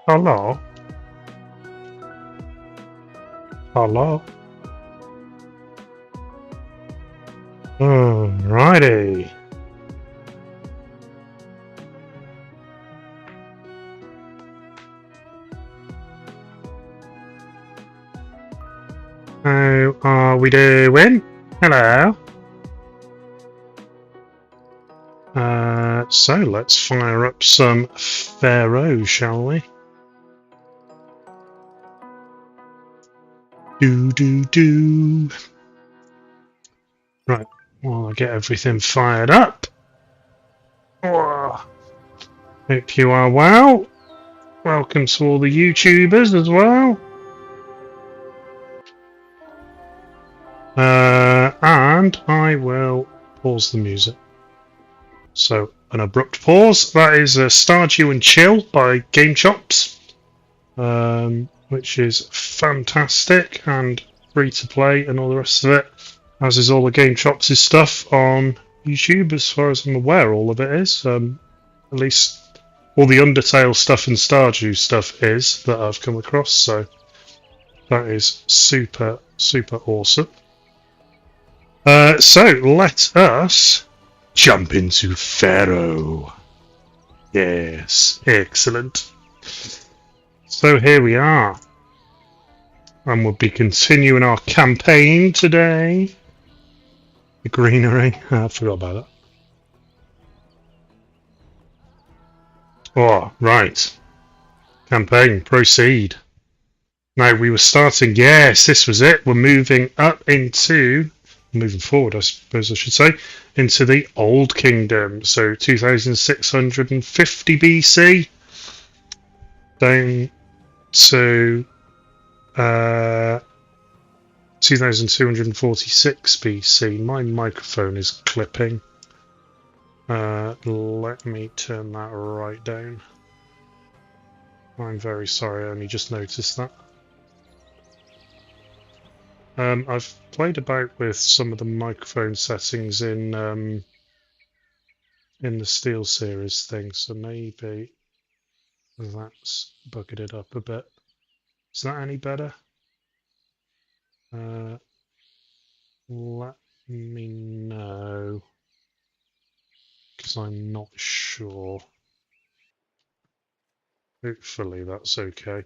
Hello? Hello? Alrighty. How are we doing? Hello. So let's fire up some Pharaoh, shall we? Do. Right, while I get everything fired up. Oh, hope you are well. Welcome to all the YouTubers as well. And I will pause the music. So, an abrupt pause. That is Stardew and Chill by Game Chops, which is fantastic and free to play and all the rest of it, as is all the Game Chops' stuff on YouTube, as far as I'm aware, all of it is. At least all the Undertale stuff and Stardew stuff is that I've come across, so that is super, super awesome. So let us jump into Pharaoh. Yes, excellent. So here we are. And we'll be continuing our campaign today. The greenery. I forgot about that. Oh, right. Campaign, proceed. Now we were starting, yes, this was it. We're moving up into, moving forward, I suppose I should say, into the Old Kingdom. So 2650 BC down to 2246 BC. My microphone is clipping. Let me turn that right down. I'm very sorry, I only just noticed that. I've played about with some of the microphone settings in the Steel Series thing, so maybe that's buggered it up a bit. Is that any better? Let me know, because I'm not sure. Hopefully that's okay.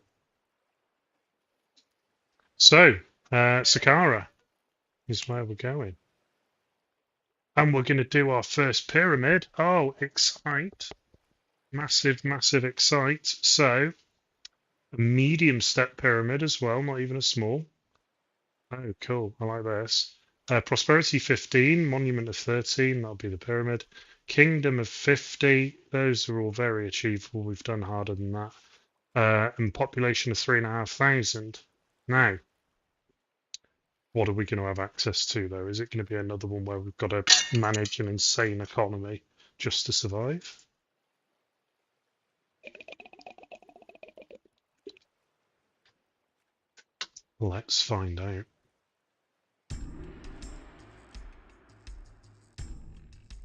So, Sakara is where we're going. And we're going to do our first pyramid. Oh, excite. Massive, massive excite. So, a medium step pyramid as well, not even a small. Oh, cool. I like this. Prosperity 15, Monument of 13, that'll be the pyramid. Kingdom of 50, those are all very achievable. We've done harder than that. And population of 3,500. Now, what are we going to have access to, though? Is it going to be another one where we've got to manage an insane economy just to survive? Let's find out.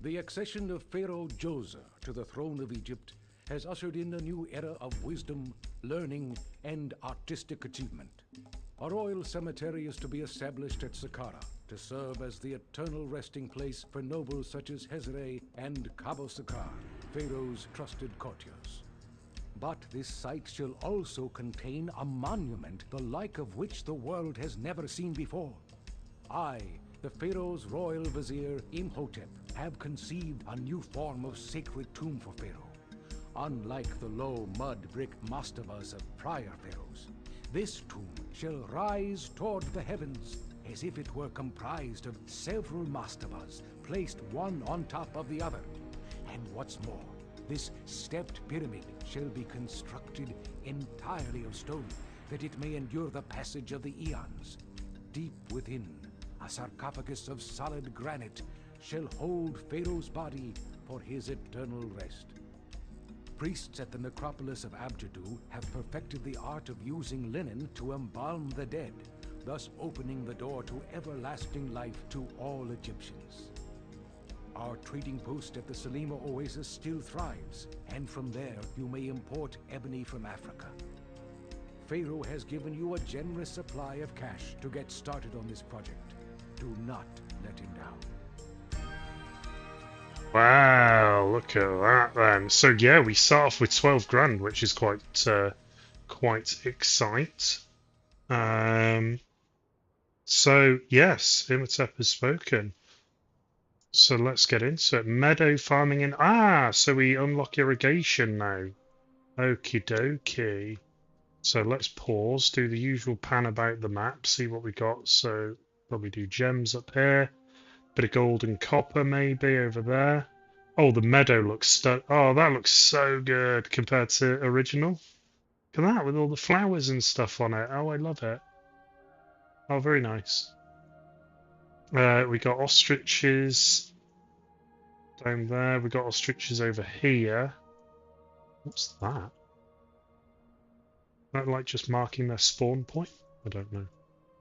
The accession of Pharaoh Djoser to the throne of Egypt has ushered in a new era of wisdom, learning, and artistic achievement. A royal cemetery is to be established at Saqqara to serve as the eternal resting place for nobles such as Hezre and Kabo Sakar, Pharaoh's trusted courtiers. But this site shall also contain a monument the like of which the world has never seen before. I, the Pharaoh's royal vizier Imhotep, have conceived a new form of sacred tomb for Pharaoh. Unlike the low mud brick mastabas of prior pharaohs, this tomb shall rise toward the heavens as if it were comprised of several mastabas placed one on top of the other. And what's more, this stepped pyramid shall be constructed entirely of stone, that it may endure the passage of the eons. Deep within, a sarcophagus of solid granite shall hold Pharaoh's body for his eternal rest. Priests at the necropolis of Abjadu have perfected the art of using linen to embalm the dead, thus opening the door to everlasting life to all Egyptians. Our trading post at the Salima Oasis still thrives, and from there you may import ebony from Africa. Pharaoh has given you a generous supply of cash to get started on this project. Do not let him down. Wow, look at that then. So yeah, we start off with 12 grand, which is quite exciting. So yes, Imhotep has spoken. So let's get into it. Meadow farming in so we unlock irrigation now. Okie dokie. So let's pause, do the usual pan about the map, see what we got. So probably do gems up here. Bit of gold and copper maybe over there. Oh, the meadow looks oh, that looks so good compared to original. Look at that with all the flowers and stuff on it. Oh, I love it. Oh, very nice. We got ostriches down there. We got ostriches over here. What's that? That like just marking their spawn point? I don't know.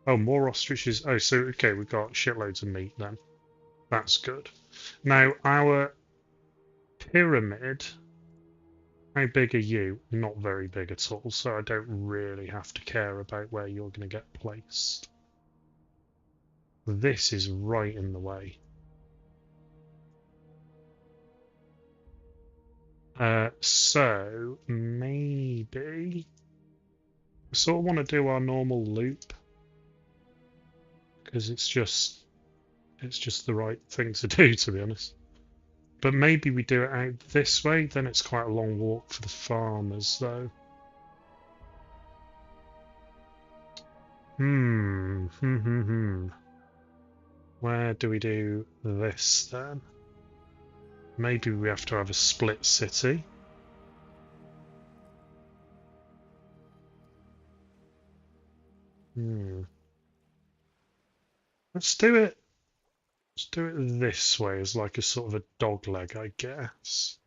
Oh, more ostriches. Oh, so okay, we've got shitloads of meat then. That's good. Now our pyramid. How big are you? Not very big at all, so I don't really have to care about where you're going to get placed. This is right in the way. So maybe I sort of want to do our normal loop because it's just the right thing to do, to be honest. But maybe we do it out this way, then it's quite a long walk for the farmers, though. Where do we do this then? Maybe we have to have a split city. Let's do it. Let's do it this way as like a sort of a dog leg, I guess.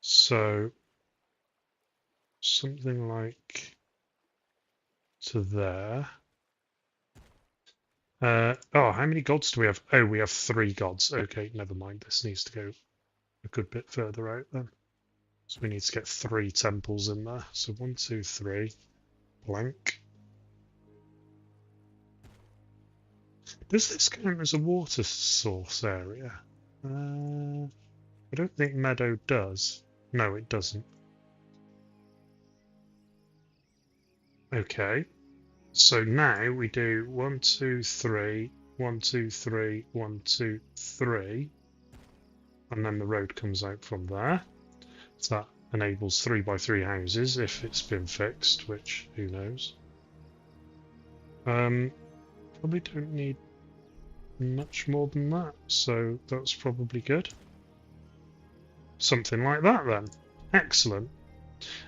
So something like to there. Oh, how many gods do we have? Oh, we have 3 gods. Okay, never mind. This needs to go a good bit further out then. So we need to get 3 temples in there. So 1, 2, 3. Blank. Does this count as a water source area? I don't think Meadow does. No, it doesn't. Okay. So now we do 1, 2, 3, 1, 2, 3, 1, 2, 3, and then the road comes out from there. So that enables 3 by 3 houses if it's been fixed, which who knows. Probably don't need much more than that, so that's probably good. Something like that then. Excellent.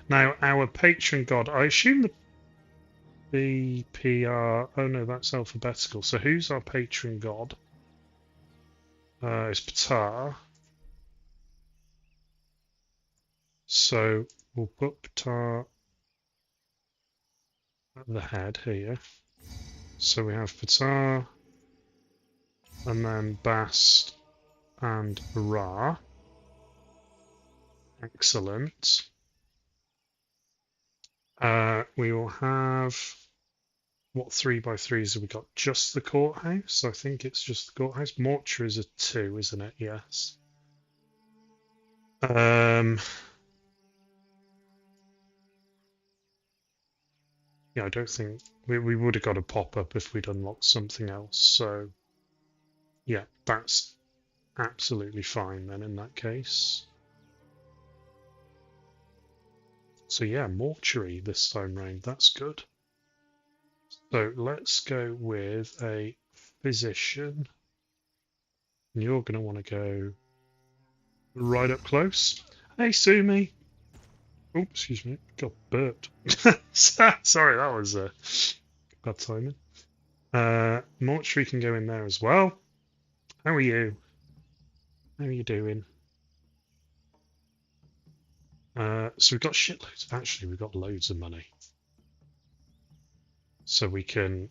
Now our patron god, I assume the BPR. Oh no, that's alphabetical. So who's our patron god? It's Ptah. So we'll put Ptah at the head here. So we have Ptah, and then Bast and Ra. Excellent. We will have. What 3 by 3s have we got? Just the courthouse? I think it's just the courthouse. Mortuary is a 2, isn't it? Yes. Yeah, I don't think we would have got a pop-up if we'd unlocked something else. So, yeah, that's absolutely fine then in that case. So yeah, mortuary this time round. That's good. So let's go with a physician. And you're going to want to go right up close. Hey, Sumi. Oh, excuse me. Got burped. Sorry, that was bad timing. Mortuary can go in there as well. How are you? How are you doing? So we've got shitloads. Actually, we've got loads of money. So we can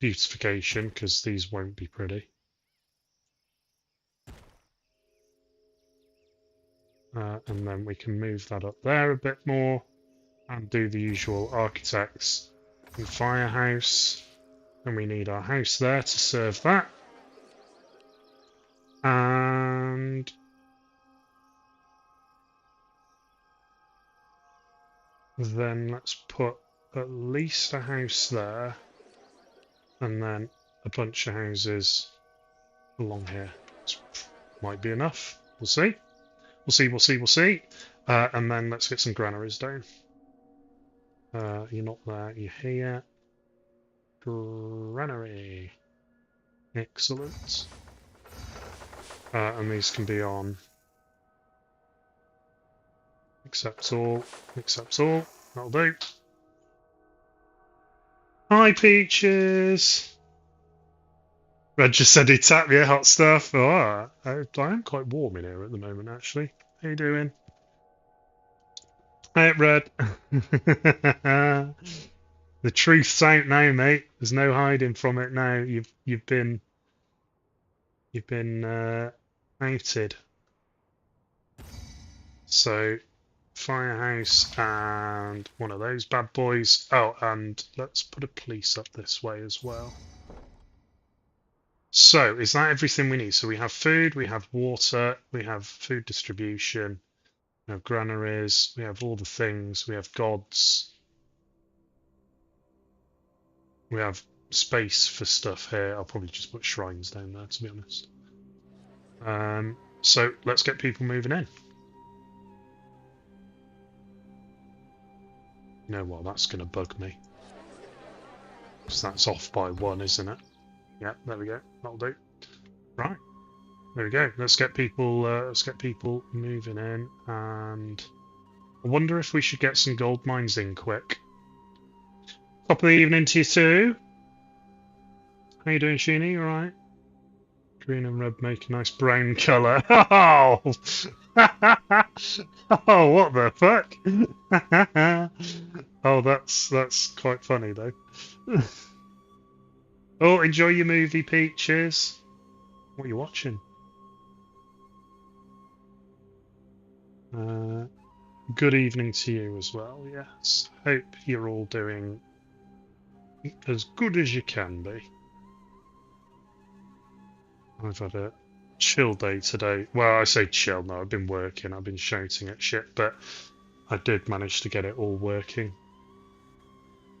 beautification, because these won't be pretty. And then we can move that up there a bit more and do the usual architects and firehouse. And we need our house there to serve that. And then let's put at least a house there, and then a bunch of houses along here. This might be enough. We'll see. We'll see, we'll see, we'll see. And then let's get some granaries down. You're not there, you're here. Granary. Excellent. And these can be on accepts all, accepts all. That'll do. Hi, Peaches! Red just said he'd tap me, hot stuff. Oh, I am quite warm in here at the moment, actually. How you doing? Hey, Red. The truth's out now, mate. There's no hiding from it now. You've been outed. So firehouse and one of those bad boys. Oh, and let's put a police up this way as well. So is that everything we need? So we have food, we have water, we have food distribution, we have granaries, we have all the things, we have gods. We have space for stuff here. I'll probably just put shrines down there, to be honest. So let's get people moving in. You know what? That's going to bug me. So that's off by 1, isn't it? Yeah, there we go. That'll do. Right. There we go. Let's get people moving in, and I wonder if we should get some gold mines in quick. Top of the evening to you too. How you doing, Sheeny? You alright? Green and red make a nice brown colour. Oh! Oh, what the fuck? Oh, that's quite funny though. Oh, enjoy your movie, Peaches. What are you watching? Good evening to you as well, yes. Hope you're all doing as good as you can be. I've had a chill day today. Well, I say chill, no, I've been working, I've been shouting at shit, but I did manage to get it all working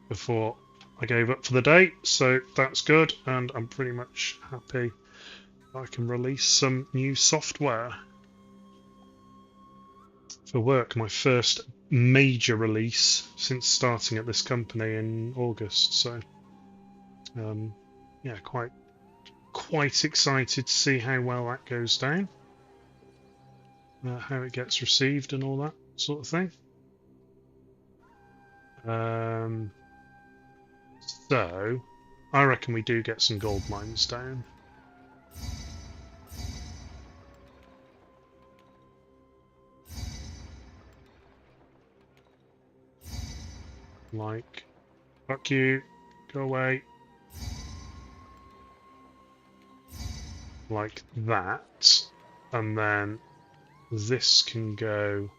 before I gave up for the day, so that's good, and I'm pretty much happy I can release some new software for work, my first major release since starting at this company in August, so yeah, quite excited to see how well that goes down, how it gets received and all that sort of thing. So I reckon we do get some gold mines down. Like, fuck you, go away. Like that, and then this can go.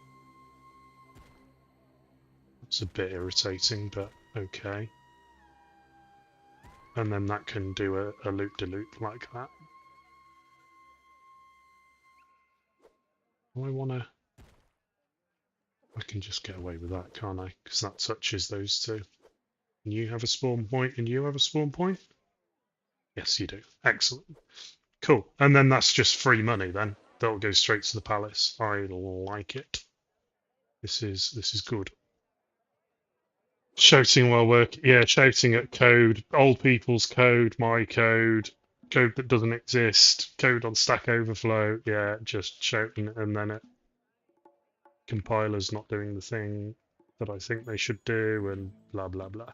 It's a bit irritating, but okay. And then that can do a loop-de-loop like that. I wanna. I can just get away with that, can't I? Because that touches those two. And you have a spawn point, and you have a spawn point. Yes, you do. Excellent. Cool. And then that's just free money then. That'll go straight to the palace. I like it. This is good. Shouting while working. Yeah, shouting at code. Old people's code, my code that doesn't exist, code on Stack Overflow. Yeah, just shouting, and then it compiler's not doing the thing that I think they should do, and blah blah blah.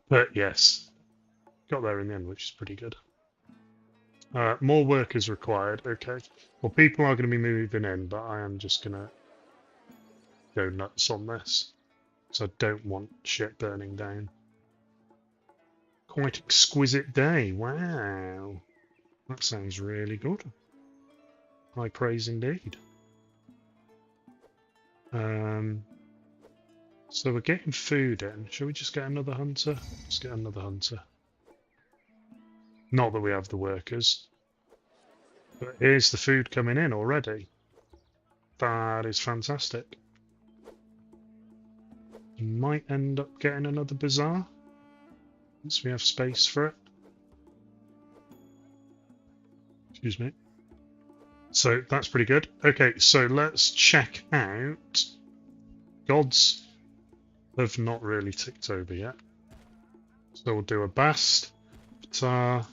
But yes, got there in the end, which is pretty good. More workers required. Okay. Well, people are going to be moving in, but I am just going to go nuts on this. because I don't want shit burning down. Quite exquisite day. Wow. That sounds really good. High praise indeed. So we're getting food in. Shall we just get another hunter? Let's get another hunter. Not that we have the workers. But here's the food coming in already. That is fantastic. You might end up getting another bazaar. Once we have space for it. Excuse me. So that's pretty good. Okay, so let's check out. Gods have not really ticked over yet. So we'll do a Bast, Ptah,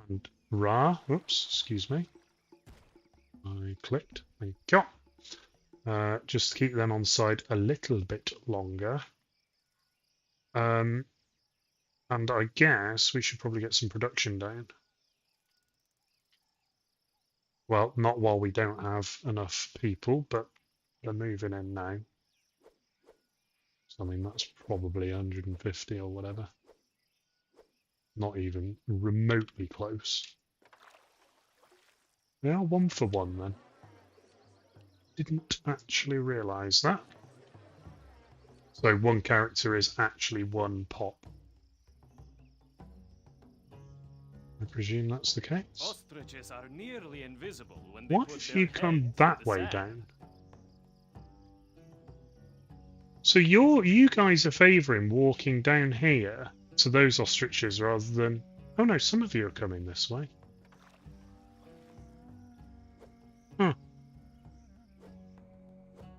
and Ra. Oops, excuse me. I clicked. Thank you. Just to keep them on side a little bit longer. And I guess we should probably get some production down. Well, not while we don't have enough people, but they're moving in now. So, I mean, that's probably 150 or whatever. Not even remotely close. They are 1 for 1 then. Didn't actually realise that. So 1 character is actually 1 pop. I presume that's the case. Ostriches are nearly invisible when they What put if their you come heads that in the way sand. down? So you guys are favouring walking down here to those ostriches rather than... Oh no, some of you are coming this way. Huh.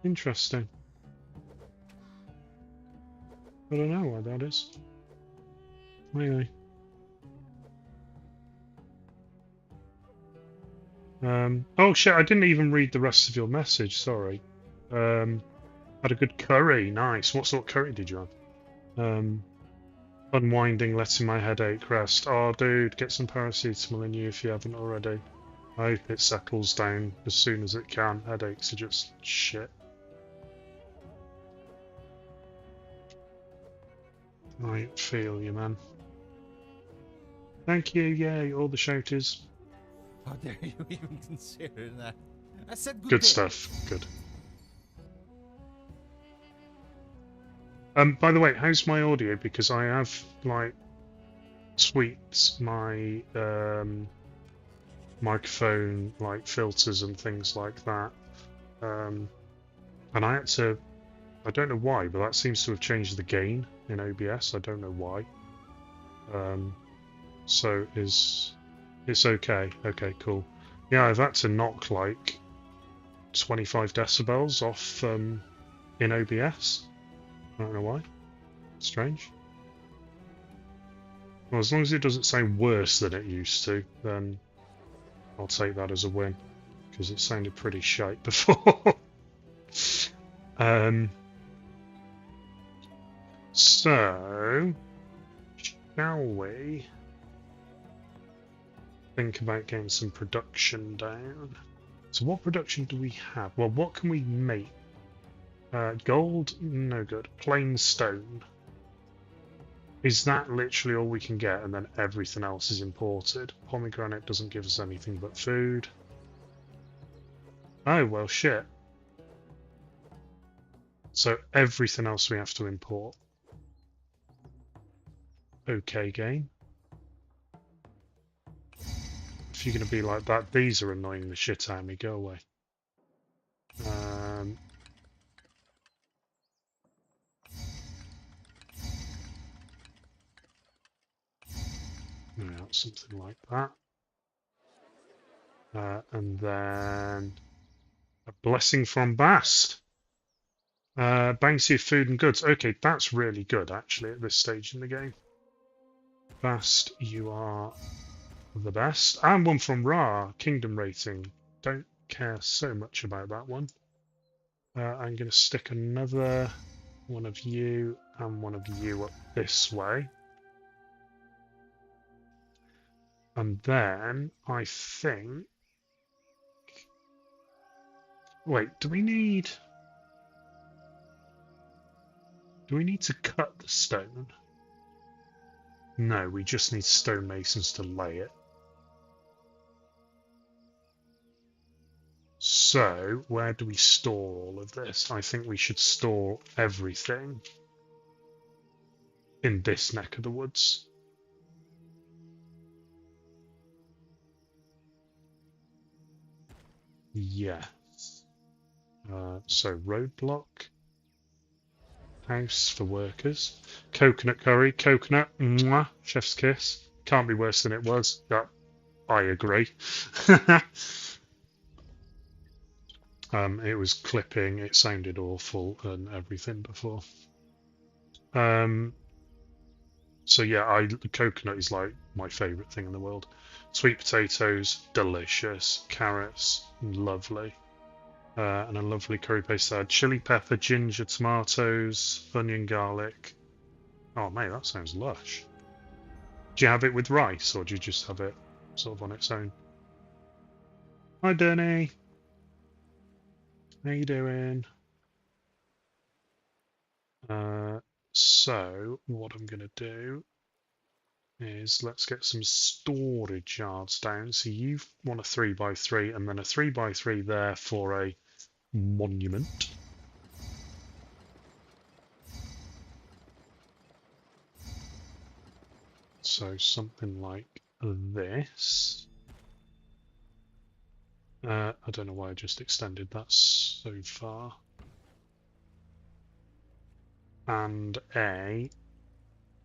Interesting. I don't know why that is. Anyway. Oh shit, I didn't even read the rest of your message, sorry. Had a good curry, nice. What sort of curry did you have? Unwinding, letting my headache rest. Oh dude, get some paracetamol in you if you haven't already. I hope it settles down as soon as it can. Headaches are just shit. I feel you, man. Thank you, yay, all the shouters. How dare you even consider that? I said Good day. stuff, good. By the way, how's my audio? Because I have, like, tweaked my microphone, like, filters and things like that. And I had to... I don't know why, but that seems to have changed the gain in OBS. I don't know why. So it's okay. Okay, cool. Yeah, I've had to knock like 25 decibels off in OBS. I don't know why. Strange. Well, as long as it doesn't sound worse than it used to, then I'll take that as a win, because it sounded pretty shite before. So, shall we think about getting some production down? So what production do we have? Well, what can we make? Gold? No good. Plain stone. Is that literally all we can get and then everything else is imported? Pomegranate doesn't give us anything but food. Oh, well, shit. So everything else we have to import. Okay, game. If you're going to be like that, these are annoying the shit out of me. Go away. Yeah, something like that. And then a blessing from Bast. Bounty of food and goods. Okay, that's really good actually at this stage in the game. Bast, you are the best. And one from Ra, kingdom rating. Don't care so much about that one. I'm going to stick another one of you and one of you up this way. And then I think... Wait, do we need to cut the stone? No, we just need stonemasons to lay it. So, where do we store all of this? I think we should store everything in this neck of the woods. Yes. So, roadblock. House for workers. Coconut curry. Coconut. Mwah, chef's kiss. Can't be worse than it was. Yeah, I agree. It was clipping. It sounded awful and everything before. So yeah, coconut is like my favourite thing in the world. Sweet potatoes, delicious. Carrots, lovely. And a lovely curry paste salad. Chili pepper, ginger, tomatoes, onion, garlic. Oh mate, that sounds lush. Do you have it with rice, or do you just have it sort of on its own? Hi, Denny. How you doing? So what I'm going to do is let's get some storage yards down. So you want a 3x3 and then a 3x3 there for a monument. So something like this. I don't know why I just extended that so far. And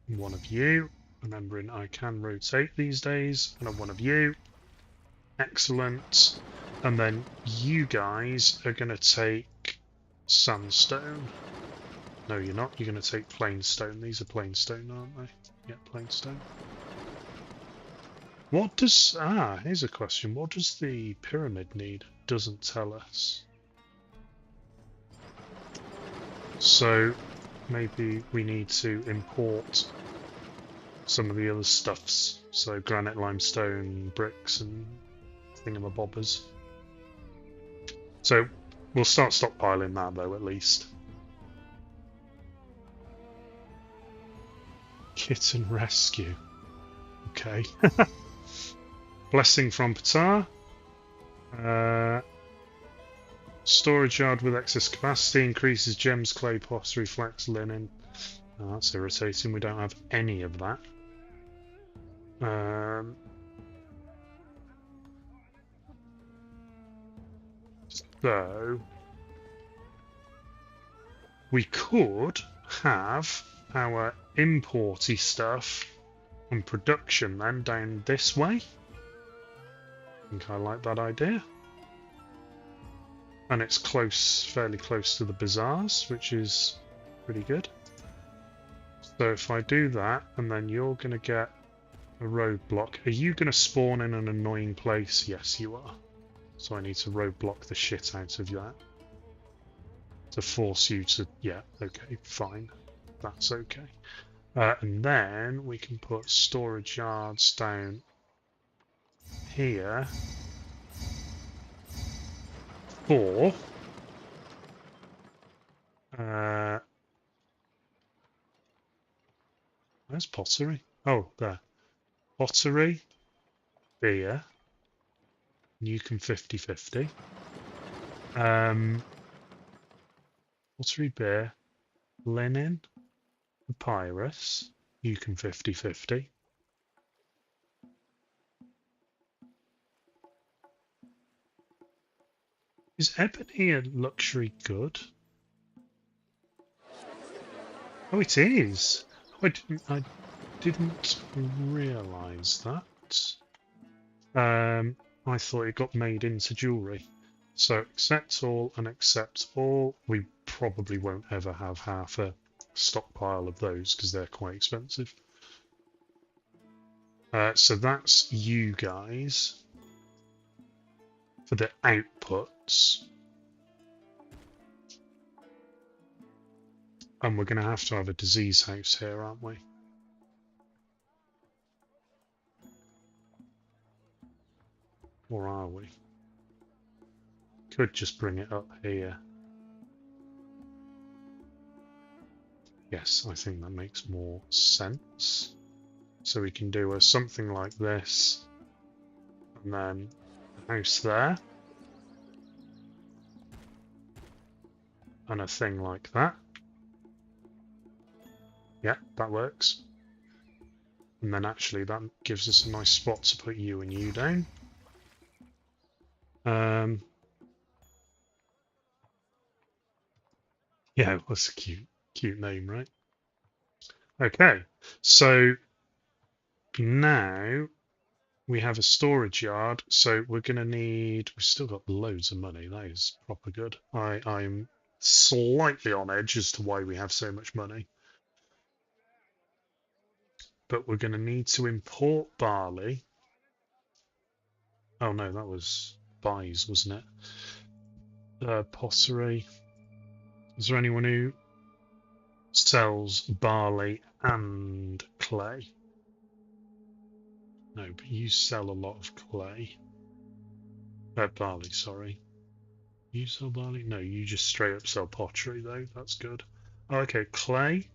one of you. Remembering I can rotate these days. And one of you. Excellent. And then you guys are going to take sandstone. No, you're not. You're going to take plain stone. These are plain stone, aren't they? Yeah, plain stone. What does... here's a question. What does the pyramid need? Doesn't tell us. So maybe we need to import some of the other stuffs. So granite, limestone, bricks and thingamabobbers. So we'll start stockpiling that though, at least. Kitten rescue. Okay. Blessing from Ptah. Storage yard with excess capacity increases gems, clay, pottery, flax, linen. Oh, that's irritating. We don't have any of that. So we could have our importy stuff and production then down this way. I think I like that idea. And it's close, fairly close to the bazaars, which is pretty good. So if I do that, and then you're going to get a roadblock. Are you going to spawn in an annoying place? Yes, you are. So I need to roadblock the shit out of that. To force you to... Yeah, okay, fine. That's okay. And then we can put storage yards down here for... where's pottery? Oh, there. Pottery, beer. You can 50-50. Pottery, beer, linen, papyrus. You can 50-50. Is ebony a luxury good? Oh, it is. I didn't realise that. I thought it got made into jewellery. So accept all and accept all. We probably won't ever have half a stockpile of those because they're quite expensive. So that's you guys for the outputs. And we're going to have a disease house here, aren't we? Or are we? Could just bring it up here. Yes, I think that makes more sense. So we can do something like this, and then a house there, and a thing like that. Yeah, that works. And then actually that gives us a nice spot to put you and you down. Yeah, it was a cute name, right? Okay, so now we have a storage yard, so we're going to need... We've still got loads of money. That is proper good. I'm slightly on edge as to why we have so much money. But we're going to need to import barley. Oh no, that was buys, wasn't it? Pottery. Is there anyone who sells barley and clay? No, but you sell a lot of clay. Barley, sorry. You sell barley? No, you just straight up sell pottery, though. That's good. Oh, okay, clay.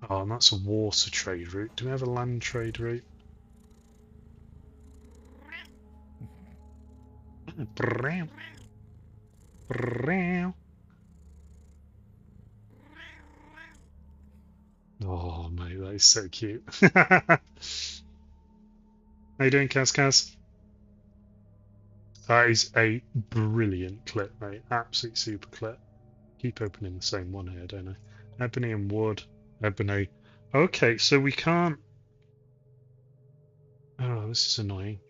Oh, and that's a water trade route. Do we have a land trade route? Oh, mate, that is so cute. How you doing, Kaz? That is a brilliant clip, mate. Absolute super clip. Keep opening the same one here, don't I? Ebony and wood. Ebony. Okay, so we can't... Oh, this is annoying.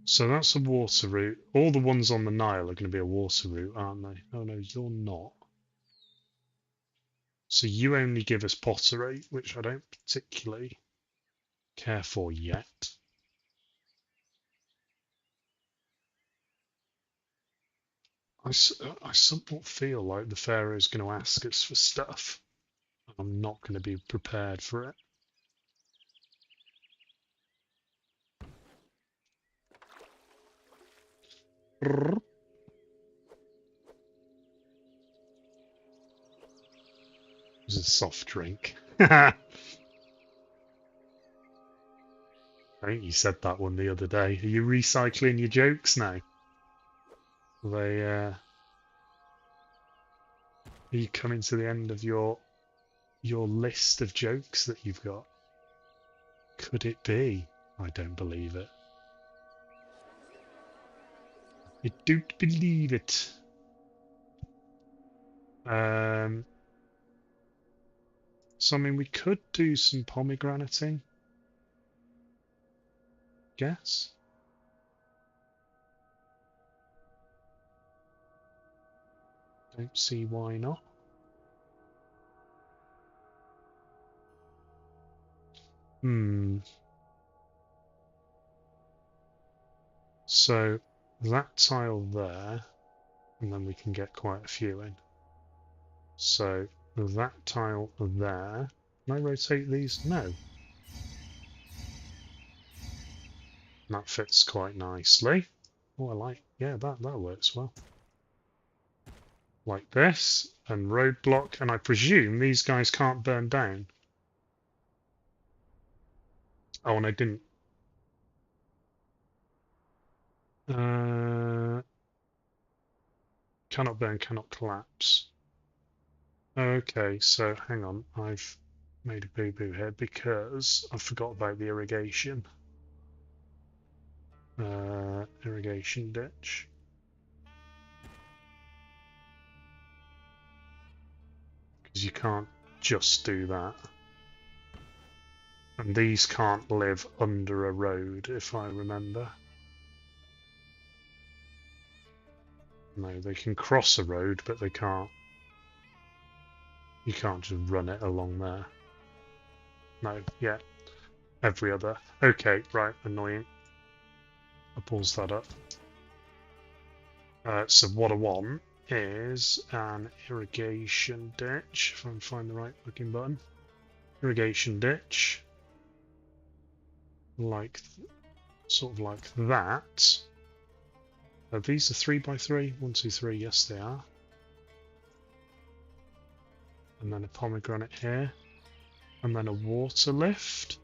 So that's a water route. All the ones on the Nile are going to be a water route, aren't they? Oh no, you're not. So you only give us pottery, which I don't particularly care for yet. I somewhat feel like the Pharaoh's going to ask us for stuff. I'm not going to be prepared for it. It was a soft drink. I think you said that one the other day. Are you recycling your jokes now? Are you coming to the end of your list of jokes that you've got? Could it be? I don't believe it. I don't believe it. So I mean, we could do some pomegranating. Guess. Don't see why not. So that tile there, and then we can get quite a few in. So that tile there. Can I rotate these? No. That fits quite nicely. Oh, I like... Yeah, that works well. Like this, and roadblock, and I presume these guys can't burn down. Oh, and I didn't... Cannot burn, cannot collapse. Okay, so hang on, I've made a boo-boo here because I forgot about the irrigation. Irrigation ditch. Because you can't just do that. And these can't live under a road, if I remember. No, they can cross a road, but they can't. You can't just run it along there. No, yeah. Every other. Okay, right, annoying. I'll pause that up. So what I want is an irrigation ditch, if I can find the right looking button. Irrigation ditch. Like, sort of like that. These are 3x3. 1, 2, 3. Yes, they are. And then a pomegranate here. And then a water lift.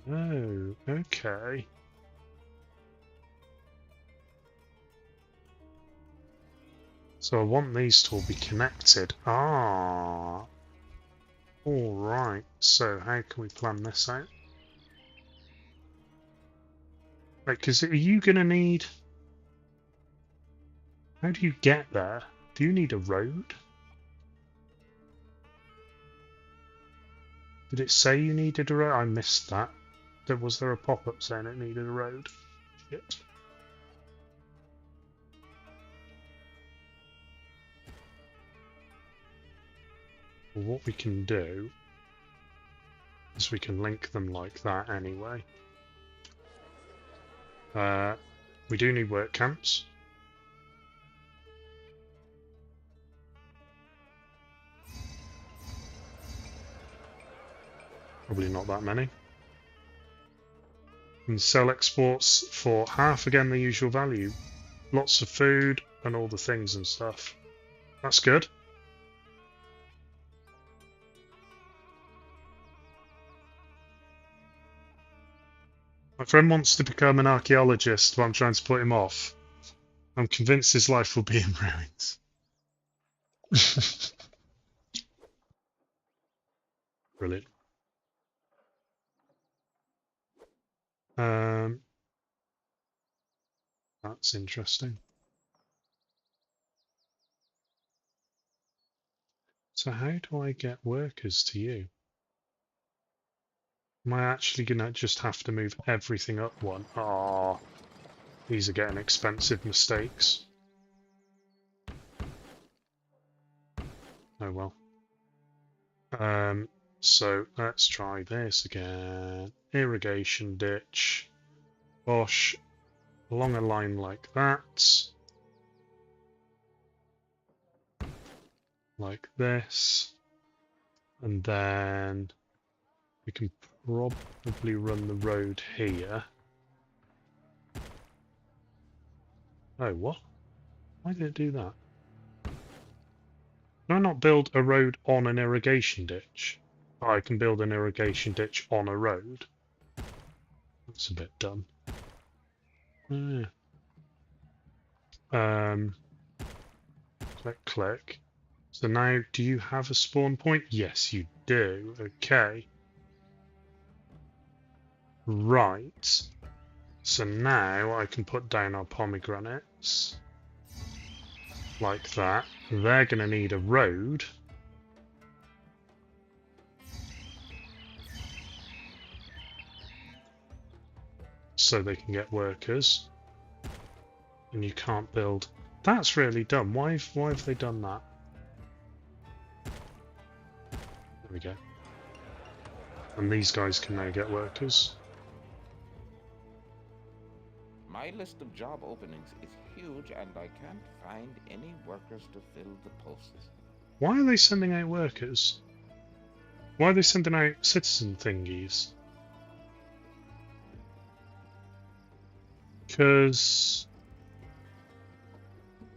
Oh, okay. So I want these to all be connected. Ah. Alright, so how can we plan this out? Right, because are you going to need... How do you get there? Do you need a road? Did it say you needed a road? I missed that. Was there a pop-up saying it needed a road? Shit. Well, what we can do is we can link them like that anyway. We do need work camps. Probably not that many. And sell exports for half again the usual value. Lots of food and all the things and stuff. That's good. My friend wants to become an archaeologist, but I'm trying to put him off. I'm convinced his life will be in ruins. Brilliant. That's interesting. So how do I get workers to you? Am I actually going to just have to move everything up one? Ah, these are getting expensive mistakes. Oh well. So let's try this again. Irrigation ditch. Bosh. Along a line like that. Like this. And then we can probably run the road here. Oh, what? Why did it do that? Can I not build a road on an irrigation ditch? Oh, I can build an irrigation ditch on a road. That's a bit dumb. Click, click. So now, do you have a spawn point? Yes, you do. Okay. Right. So now I can put down our pomegranates. Like that. They're going to need a road. So they can get workers. And you can't build... That's really dumb. Why have they done that? There we go. And these guys can now get workers. My list of job openings is huge and I can't find any workers to fill the posts. Why are they sending out workers? Why are they sending out citizen thingies? Because...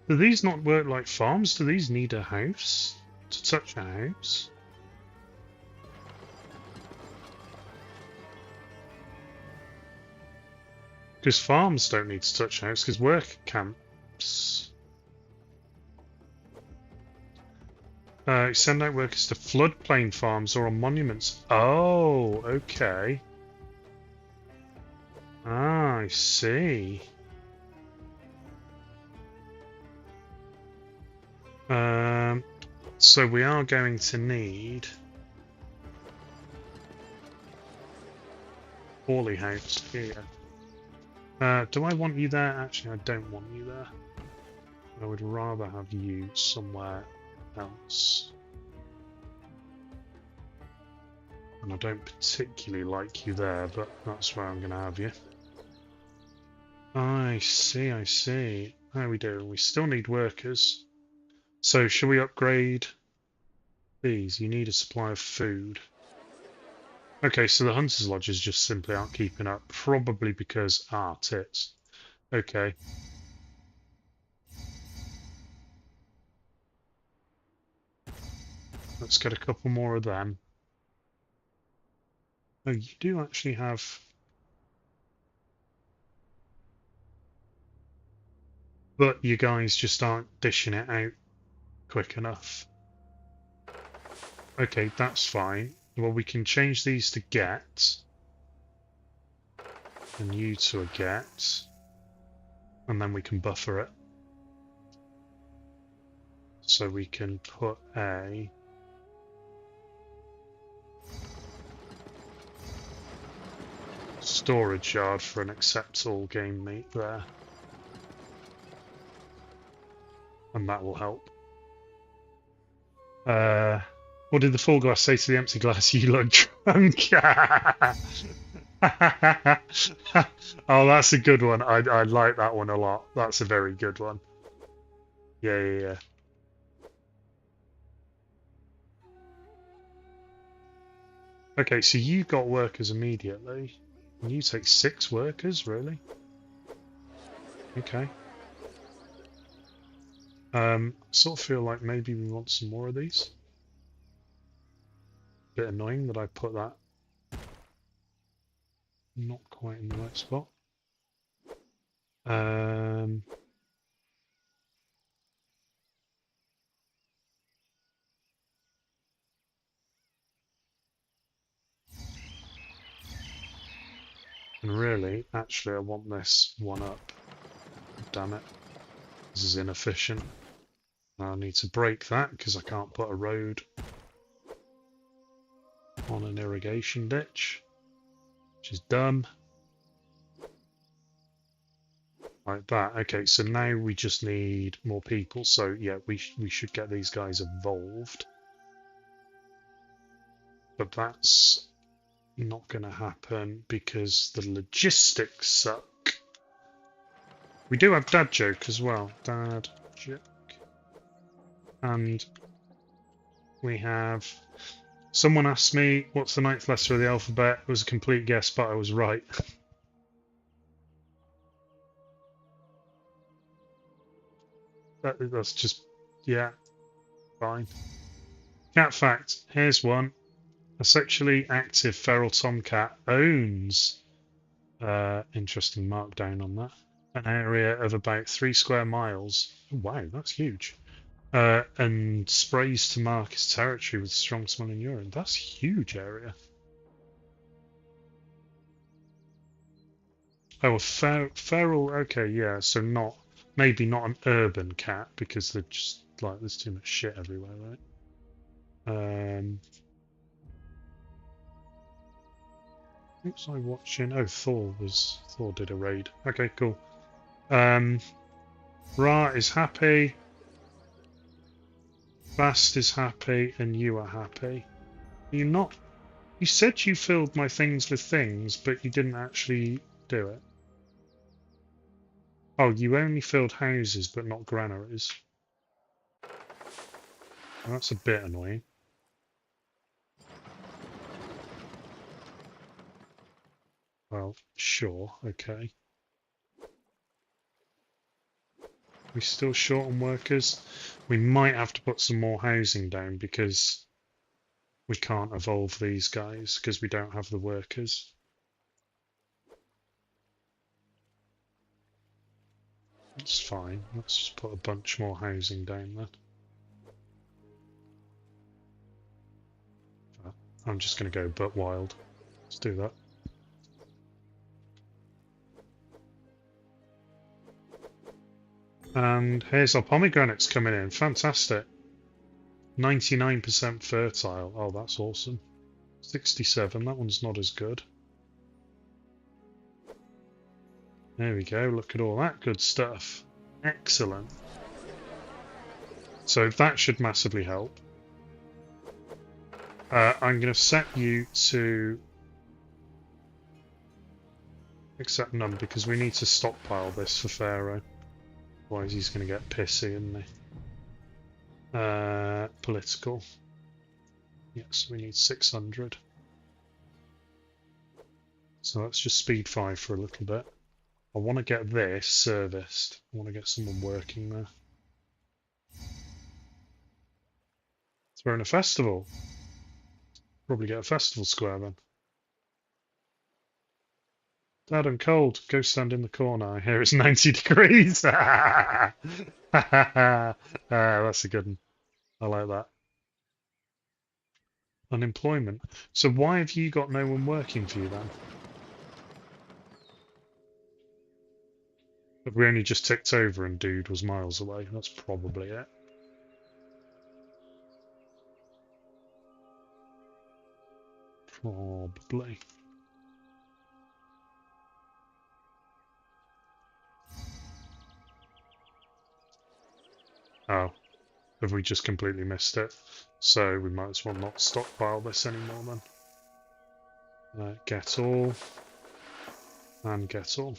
Do these not work like farms? Do these need a house? To touch a house? Because farms don't need to touch a house, because work camps... send out workers to floodplain farms or on monuments. Oh, okay. Ah, I see. So we are going to need Hawley House here. Do I want you there? Actually, I don't want you there. I would rather have you somewhere else. And I don't particularly like you there, but that's where I'm going to have you. I see, I see. How are we doing? We still need workers. So, shall we upgrade these? You need a supply of food. Okay, so the Hunter's Lodges just simply aren't keeping up. Probably because... Ah, tits. Okay. Let's get a couple more of them. Oh, you do actually have... But you guys just aren't dishing it out quick enough. Okay, that's fine. Well, we can change these to get. And you to a get. And then we can buffer it. So we can put a... storage yard for an accept all game meat there. And that will help. What did the full glass say to the empty glass? You look drunk. Oh, that's a good one. I like that one a lot. That's a very good one. Yeah. Okay, so you got workers immediately. And you take 6 workers, really? Okay. I sort of feel like maybe we want some more of these. Bit annoying that I put that not quite in the right spot. And really, actually, I want this one up. Damn it. This is inefficient. Now I need to break that because I can't put a road on an irrigation ditch, which is dumb. Like that. Okay, so now we just need more people. So yeah, we should get these guys evolved. But that's not going to happen because the logistics suck. We do have Dad Joke as well. Dad Joke. And we have... Someone asked me, what's the 9th letter of the alphabet? It was a complete guess, but I was right. That's just... yeah. Fine. Cat fact. Here's one. A sexually active feral tomcat owns... interesting markdown on that. An area of about 3 square miles. Oh, wow, that's huge. And sprays to mark his territory with strong smelling urine. That's a huge area. Oh, a feral. Okay, yeah. So maybe not an urban cat because they're just like there's too much shit everywhere, right? What was I watching? Oh, Thor did a raid. Okay, cool. Ra is happy. Bast is happy, and you are happy. You're not. You said you filled my things with things, but you didn't actually do it. Oh, you only filled houses, but not granaries. That's a bit annoying. Well, sure, okay. We're still short on workers. We might have to put some more housing down because we can't evolve these guys because we don't have the workers. That's fine. Let's just put a bunch more housing down then. I'm just going to go butt wild. Let's do that. And here's our pomegranates coming in. Fantastic. 99% fertile. Oh, that's awesome. 67. That one's not as good. There we go. Look at all that good stuff. Excellent. So that should massively help. I'm going to set you to accept none because we need to stockpile this for Pharaoh. Otherwise he's going to get pissy, isn't he? Political. Yes, we need 600. So let's just speed 5 for a little bit. I want to get this serviced. I want to get someone working there. Throwing a festival. Probably get a festival square then. Dad, I'm cold. Go stand in the corner. I hear it's 90 degrees. That's a good one. I like that. Unemployment. So why have you got no one working for you then? Have we only just ticked over and dude was miles away? That's probably it. Probably. Oh, have we just completely missed it? So we might as well not stockpile this anymore then. Get all. And get all.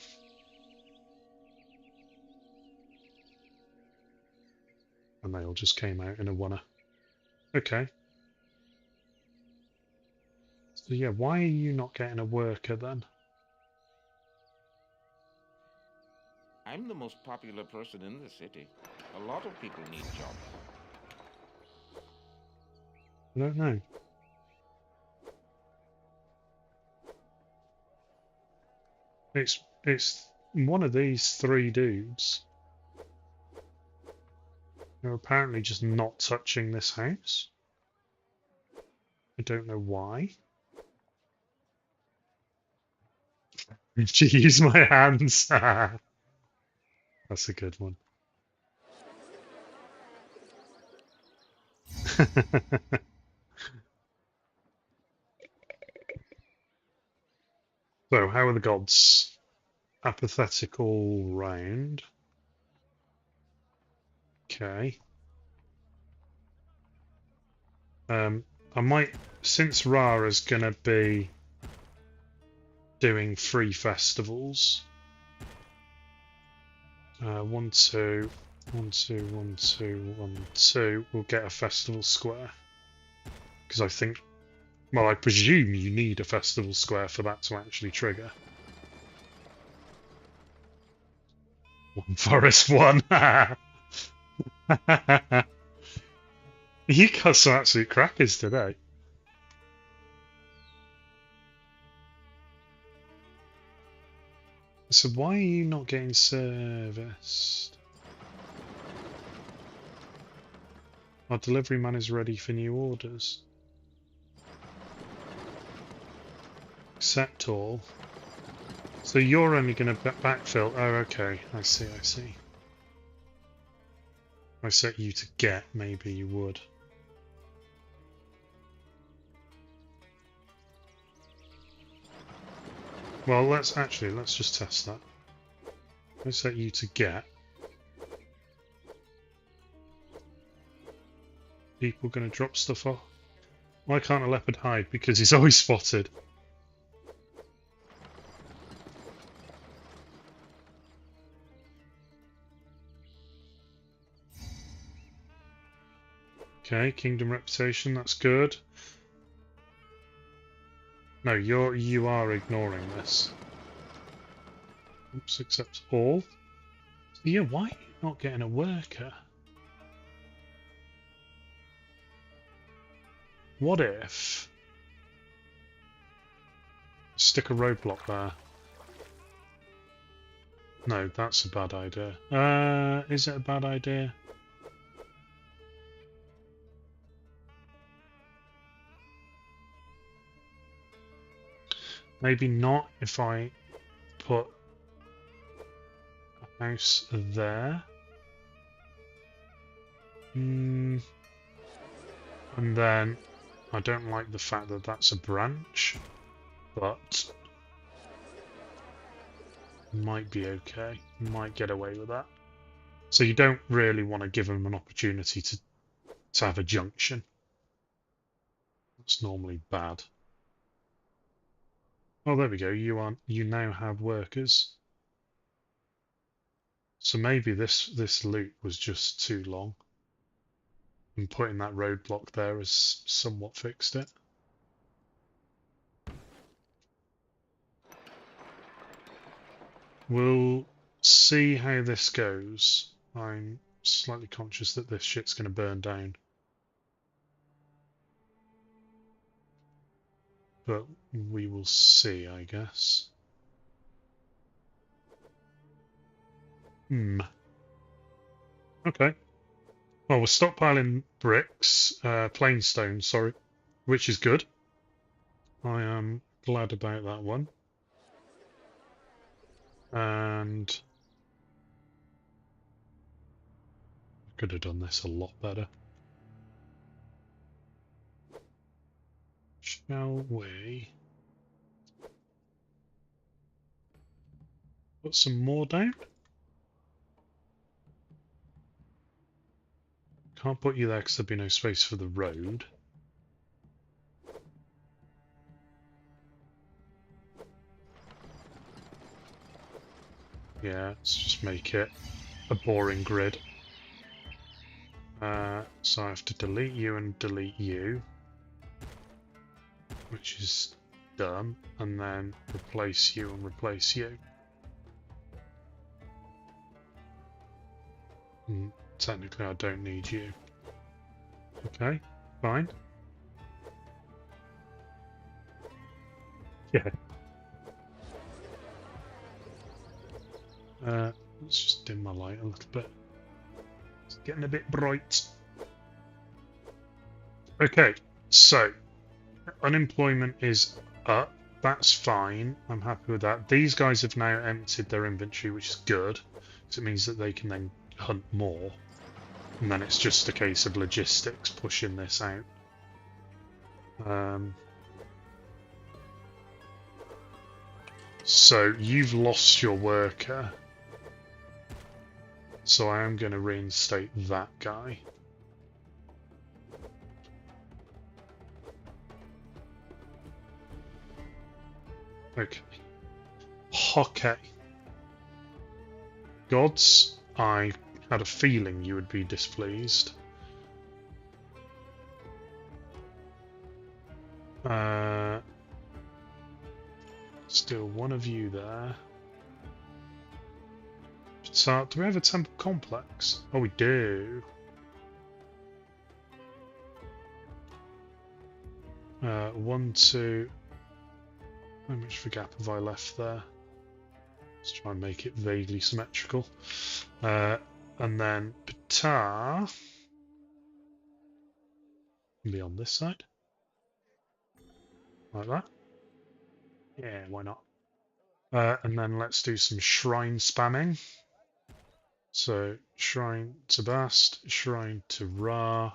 And they all just came out in a oneer. Okay. So yeah, why are you not getting a worker then? I'm the most popular person in the city. A lot of people need jobs. I don't know. It's one of these three dudes. They're apparently just not touching this house. I don't know why. To use my hands. That's a good one. So, how are the gods? Apathetic all round. Okay. I might, since Rara's gonna be doing free festivals. 1, 2, 1, 2, 1, 2, 1, 2. We'll get a festival square. Because I think, well, I presume you need a festival square for that to actually trigger. 1 forest 1. You got some absolute crackers today. So why are you not getting serviced? Our delivery man is ready for new orders. Accept all. So you're only going to backfill. Oh, okay. I see, I see. If I set you to get, maybe you would. Well, let's just test that. I set you to get. People gonna drop stuff off? Why can't a leopard hide? Because he's always spotted. Okay, kingdom reputation, that's good. No, you are ignoring this. Oops, accept all. So yeah, why are you not getting a worker? What if stick a roadblock there? No, that's a bad idea. Is it a bad idea? Maybe not if I put a house there. And then I don't like the fact that that's a branch, but might be okay. Might get away with that. So you don't really want to give them an opportunity to have a junction. That's normally bad. Oh, there we go. You now have workers. So maybe this loop was just too long. And putting that roadblock there has somewhat fixed it. We'll see how this goes. I'm slightly conscious that this shit's going to burn down. but we will see, I guess. Okay. Well, we're stockpiling bricks, plain stone, sorry, which is good. I am glad about that one. And I could have done this a lot better. Shall we put some more down? Can't put you there because there'd be no space for the road. Yeah, let's just make it a boring grid. So I have to delete you and delete you, which is dumb, and then replace you and replace you. Technically, I don't need you. Okay, fine. Yeah. Let's just dim my light a little bit. It's getting a bit bright. Okay, so unemployment is up. That's fine. I'm happy with that. These guys have now emptied their inventory, which is good, because it means that they can then hunt more. And then it's just a case of logistics pushing this out. So you've lost your worker. So I am going to reinstate that guy. Okay. Okay. Gods, I had a feeling you would be displeased. Still one of you there. So, do we have a temple complex? Oh, we do. 1, 2. How much of a gap have I left there? Let's try and make it vaguely symmetrical. And then Ptah can be on this side. Like that. Yeah, why not? And then let's do some shrine spamming. So, shrine to Bast, shrine to Ra.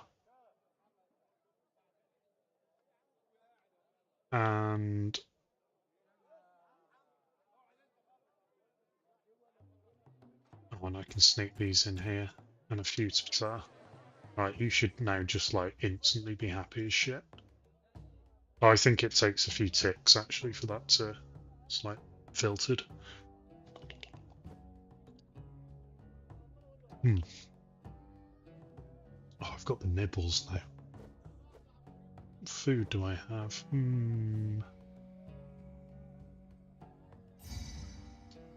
And oh, and I can sneak these in here. And a few to Ptah. Right, you should now just like instantly be happy as shit. Oh, I think it takes a few ticks actually for that to it's like filtered. Oh, I've got the nibbles now. What food do I have?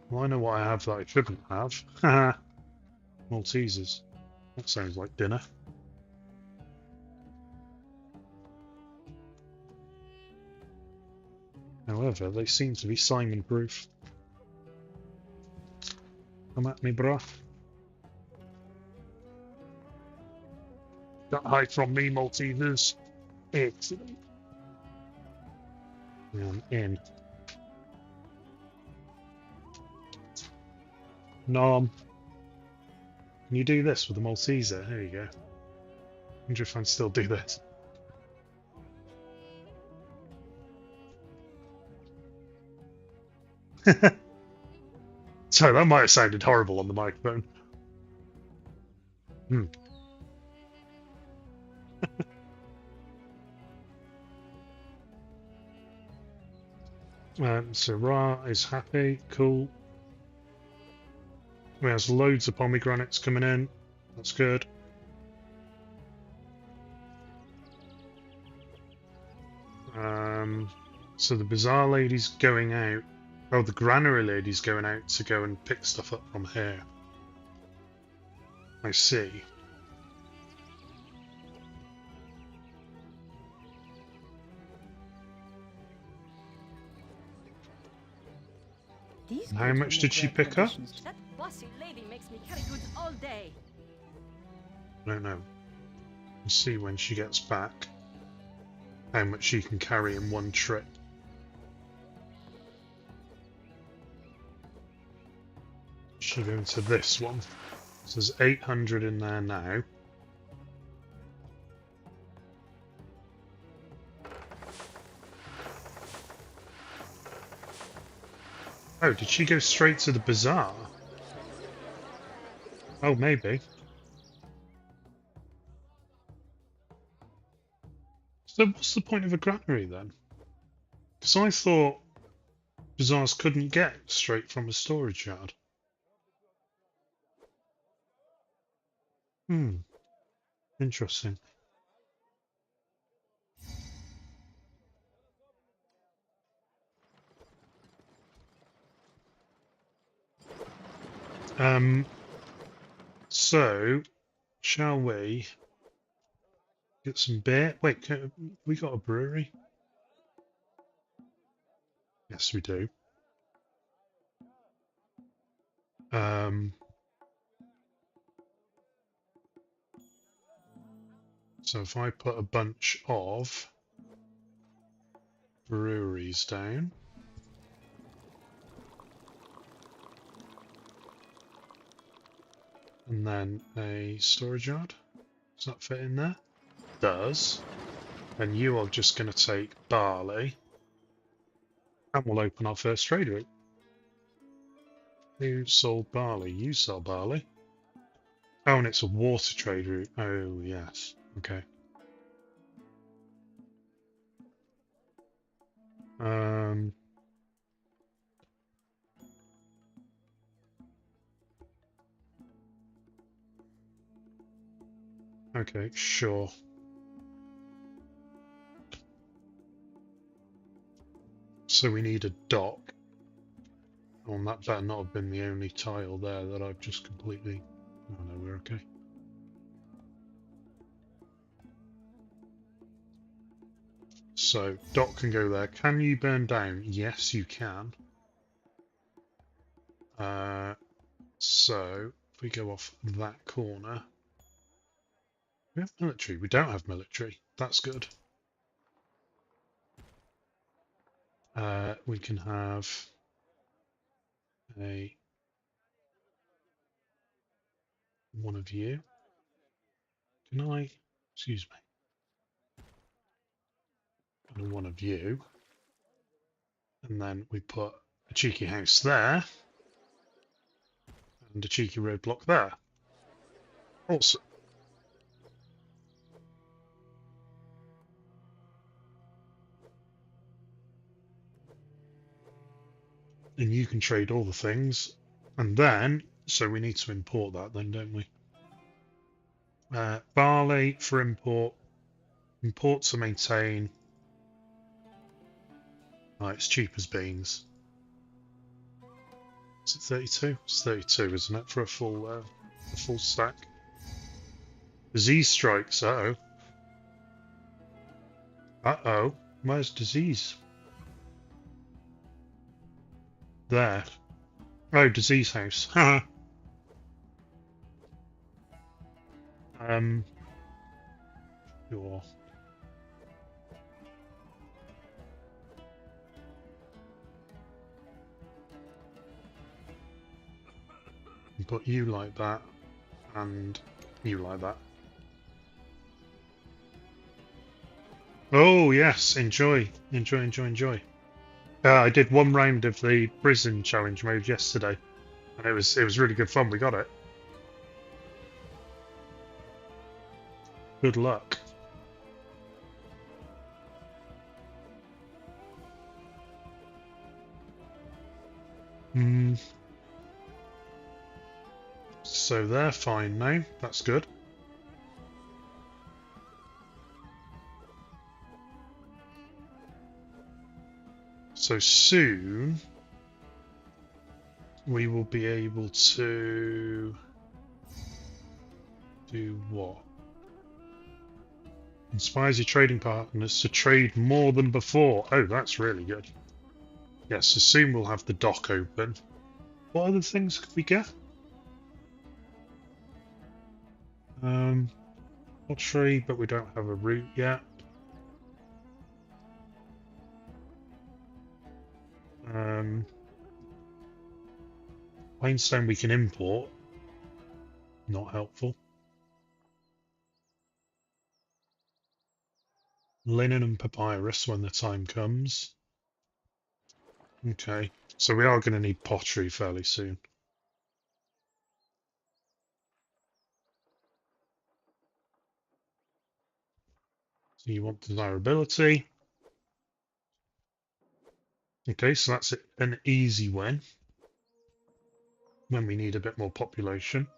Well, I know what I have that I shouldn't have. Haha. Maltesers. That sounds like dinner. However, they seem to be Simon-proof. Come at me, bruh. Don't hide from me, Maltesers. Excellent. I'm in. Nom. Can you do this with a Malteser? There you go. I wonder if I can still do this. Sorry, that might have sounded horrible on the microphone. So Ra is happy, cool. There's loads of pomegranates coming in. That's good. So the bazaar lady's going out. Oh, the granary lady's going out to go and pick stuff up from here. I see. These And how goods much will did make she rare pick up? conditions. That bossy lady makes me carry goods all day. I don't know. We'll see when she gets back how much she can carry in one trip. She go into this one. So there's 800 in there now. Oh, did she go straight to the bazaar? Oh, maybe. So what's the point of a granary then? Because I thought bazaars couldn't get straight from a storage yard. Interesting. So, shall we get some beer? Wait, we got a brewery? Yes, we do. So if I put a bunch of breweries down, and then a storage yard, does that fit in there? Does. And you are just going to take barley, and we'll open our first trade route. Who sold barley? You sell barley. Oh, and it's a water trade route. Oh, yes. Okay. Okay, sure. So we need a dock. Oh, and that better not have been the only tile there that I've just completely... Oh no, we're okay. So, dock can go there. Can you burn down? Yes, you can. So, if we go off that corner... We have military. We don't have military. That's good. We can have one of you. Can I? Excuse me. And one of you. And then we put a cheeky house there. And a cheeky roadblock there. Awesome. And you can trade all the things. And then, so we need to import that then, don't we? Barley for import. Import to maintain. Oh, it's cheap as beans. Is it 32? It's 32, isn't it, for a full stack? Disease strikes. Uh-oh. Uh-oh. Where's disease? There. Oh, disease house. Haha. Sure. Put you like that, and you like that. Oh yes, enjoy, enjoy, enjoy, enjoy. I did one round of the prison challenge mode yesterday, and it was really good fun. We got it. Good luck. So they're fine now. That's good. So soon we will be able to do what? Inspires your trading partners to trade more than before. Oh, that's really good. Yes, so soon we'll have the dock open. What other things could we get? Pottery, but we don't have a route yet. Plainstone we can import. Not helpful. Linen and papyrus when the time comes. Okay, so we are going to need pottery fairly soon. So you want desirability. Okay, so that's an easy win when we need a bit more population.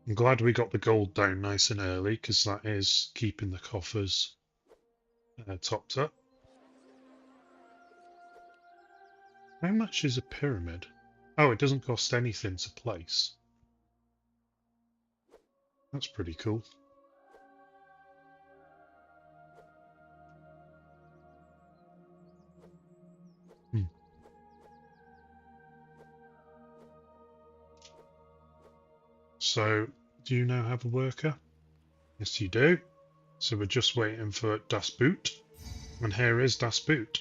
I'm glad we got the gold down nice and early because that is keeping the coffers topped up. How much is a pyramid? Oh, it doesn't cost anything to place. That's pretty cool. So, do you now have a worker? Yes, you do. So we're just waiting for Das Boot. And here is Das Boot.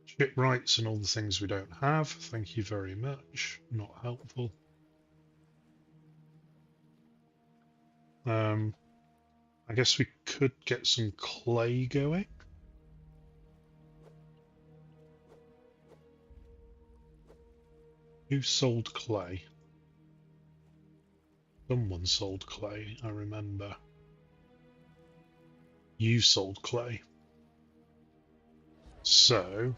Shipwrights and all the things we don't have. Thank you very much. Not helpful. I guess we could get some clay going. Who sold clay? Someone sold clay, I remember. You sold clay. So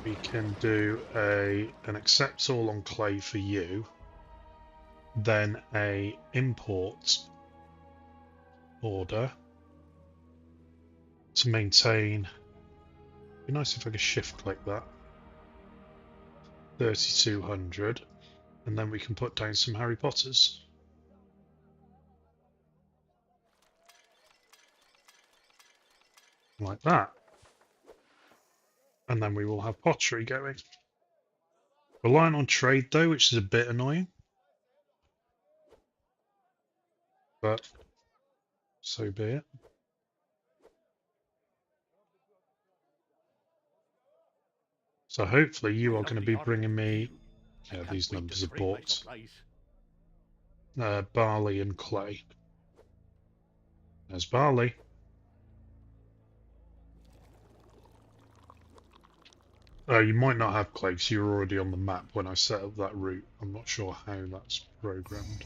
we can do an accept all on clay for you, then a import order to maintain. It'd be nice if I could shift click that. 3200, and then we can put down some Harry Potters. Like that. And then we will have pottery going. Relying on trade though, which is a bit annoying. But so be it. So hopefully you are going to be bringing me, yeah, these numbers are bought, barley and clay. There's barley. You might not have clay because you're already on the map when I set up that route. I'm not sure how that's programmed.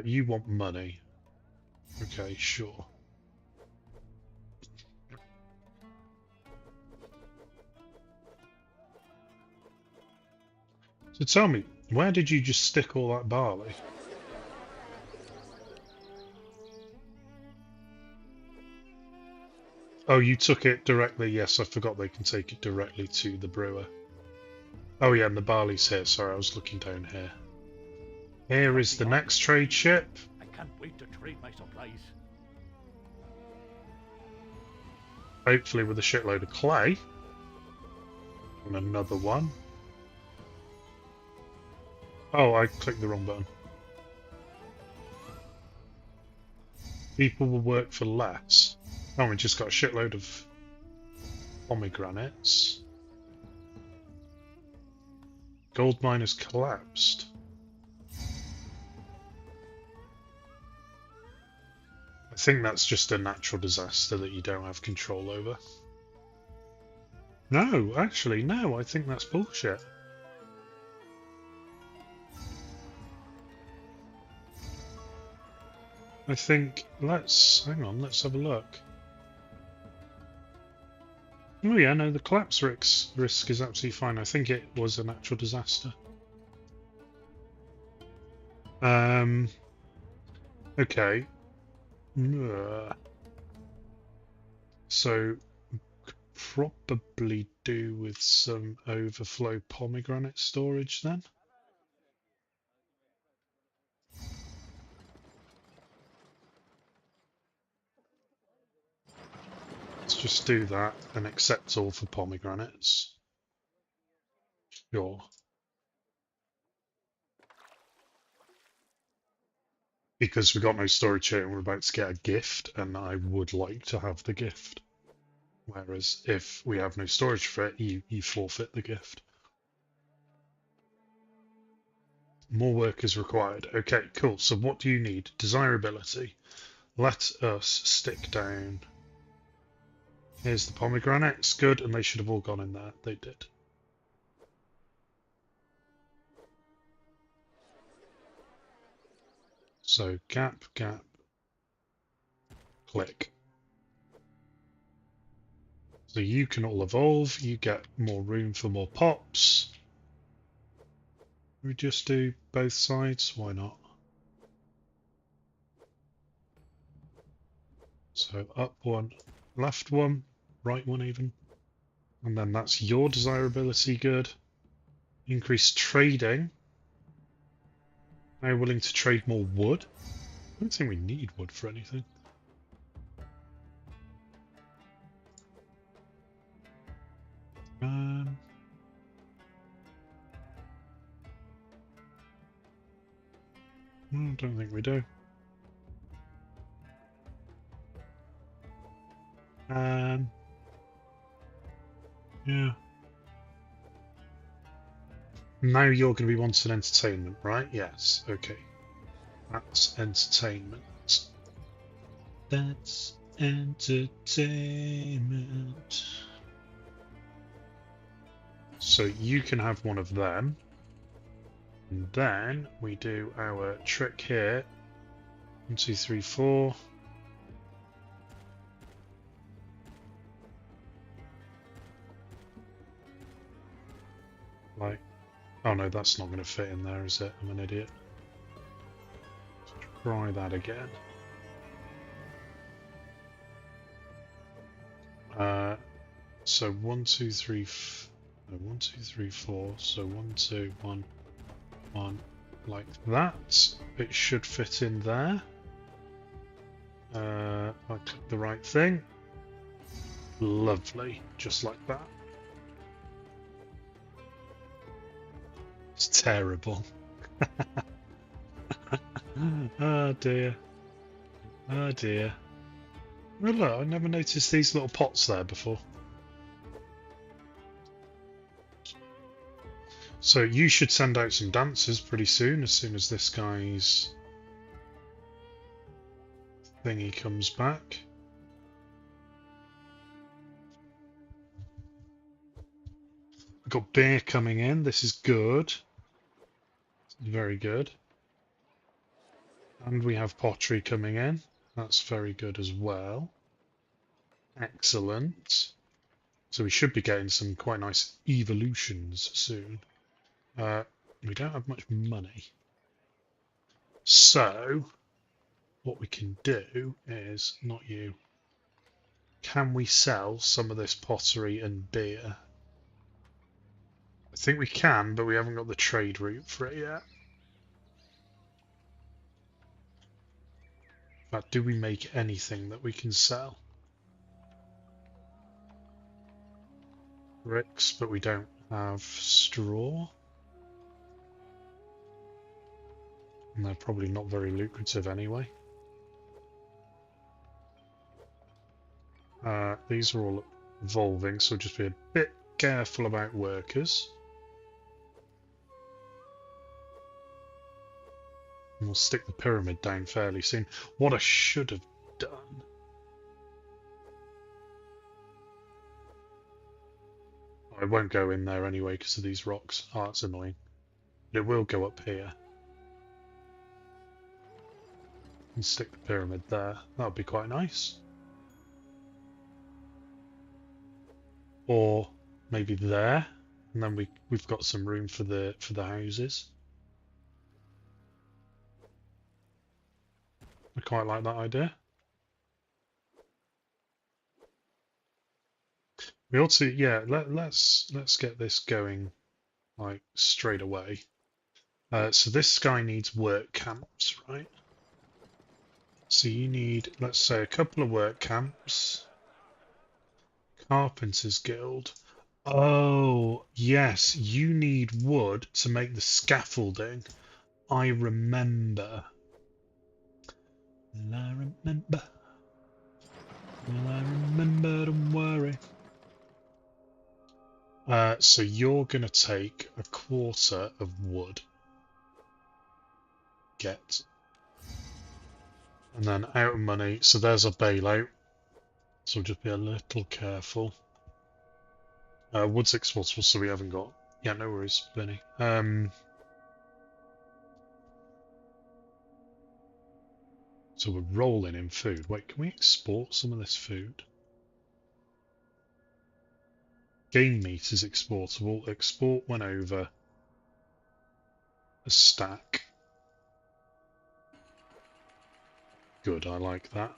You want money. Okay, sure. So tell me, where did you just stick all that barley? Oh, you took it directly. Yes, I forgot they can take it directly to the brewer. Oh yeah, and the barley's here. Sorry, I was looking down here. Here is the next trade ship. I can't wait to trade my supplies. Hopefully with a shitload of clay. And another one. Oh, I clicked the wrong button. People will work for less. Oh, we just got a shitload of pomegranates. Gold mine has collapsed. I think that's just a natural disaster that you don't have control over. No, actually, no, I think that's bullshit. I think, hang on, let's have a look. Oh yeah, no, the collapse risk is absolutely fine. I think it was a natural disaster. Okay. So, could probably do with some overflow pomegranate storage then. just do that and accept all for pomegranates. Sure. Because we got no storage here and we're about to get a gift, and I would like to have the gift. Whereas if we have no storage for it, you forfeit the gift. More work is required. Okay, cool. So what do you need? Desirability. Let us stick down. Here's the pomegranates. Good, and they should have all gone in there. They did. So gap, gap, click. So you can all evolve. You get more room for more pops. We just do both sides. Why not? So up one, left one, right one even. And then that's your desirability good. Increase trading. Now willing to trade more wood. I don't think we need wood for anything. I don't think we do. Yeah. Now you're going to be wanting entertainment, right? Yes. Okay. That's entertainment. That's entertainment. So you can have one of them. And then we do our trick here. 1, 2, 3, 4. Like, oh no, that's not going to fit in there, is it? I'm an idiot. Let's try that again. So 1, 2, 3, 1, 2, 3, 4. So 1, 2, 1, 1, like that. It should fit in there. I click the right thing. Lovely, just like that. It's terrible. Oh dear. Oh dear. Well, look, I never noticed these little pots there before. So you should send out some dancers pretty soon as this guy's thingy comes back. We've got beer coming in. This is good. This is very good. And we have pottery coming in. That's very good as well. Excellent. So we should be getting some quite nice evolutions soon. We don't have much money. So what we can do is, not you, can we sell some of this pottery and beer? I think we can, but we haven't got the trade route for it yet. But do we make anything that we can sell? Bricks, but we don't have straw. And they're probably not very lucrative anyway. These are all evolving, so we'll just be a bit careful about workers. And we'll stick the pyramid down fairly soon. What I should have done. I won't go in there anyway because of these rocks. Oh, that's annoying. But it will go up here. And stick the pyramid there. That would be quite nice. Or maybe there, and then we've got some room for the houses. I quite like that idea. We also, yeah, let's get this going like straight away. So this guy needs work camps, right? So you need, let's say, a couple of work camps. Carpenter's Guild. Oh, yes, you need wood to make the scaffolding. I remember. Will I remember? Will I remember? Don't worry. So you're going to take a quarter of wood. Get. And then out of money. So there's a bailout. So just be a little careful. Wood's exportable, so we haven't got. Yeah, no worries, Benny. So we're rolling in food. Wait, can we export some of this food? Game meat is exportable. Export went over a stack. Good, I like that.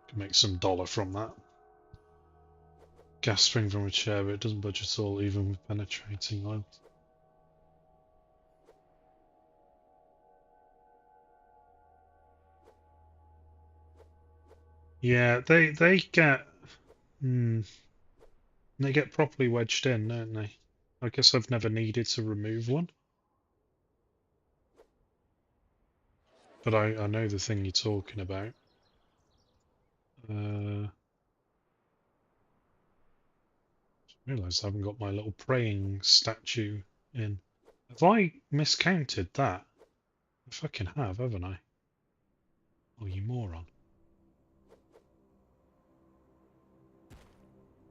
Can make some dollar from that. Gas spring from a chair, but it doesn't budge at all, even with penetrating oil. Yeah, they get they get properly wedged in, don't they? I guess I've never needed to remove one. But I know the thing you're talking about. Realised I haven't got my little praying statue in. Have I miscounted that? I fucking have, haven't I? Oh, you moron.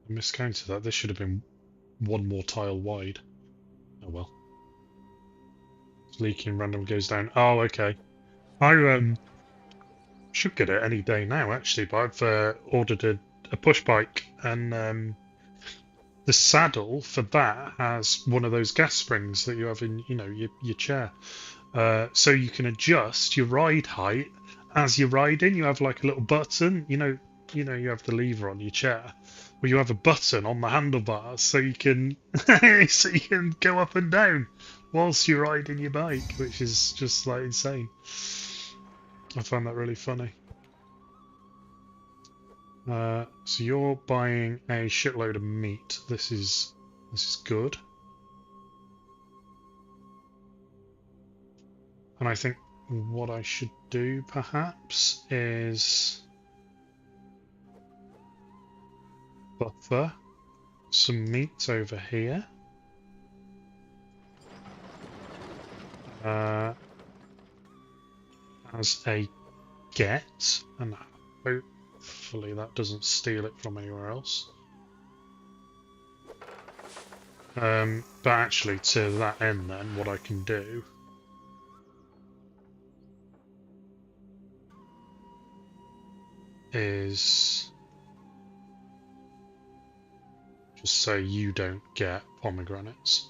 I miscounted that. This should have been one more tile wide. Oh well. It's leaking, random goes down. Oh, okay. I should get it any day now, actually, but I've ordered a push bike, and the saddle for that has one of those gas springs that you have in, your chair. So you can adjust your ride height as you're riding. You have like a little button, you have the lever on your chair, where you have a button on the handlebars, so you can go up and down whilst you're riding your bike, which is just like insane. I find that really funny. So you're buying a shitload of meat. This is good. And I think what I should do perhaps is buffer some meat over here. As a get, and hopefully that doesn't steal it from anywhere else. But actually, to that end then, what I can do is just say you don't get pomegranates.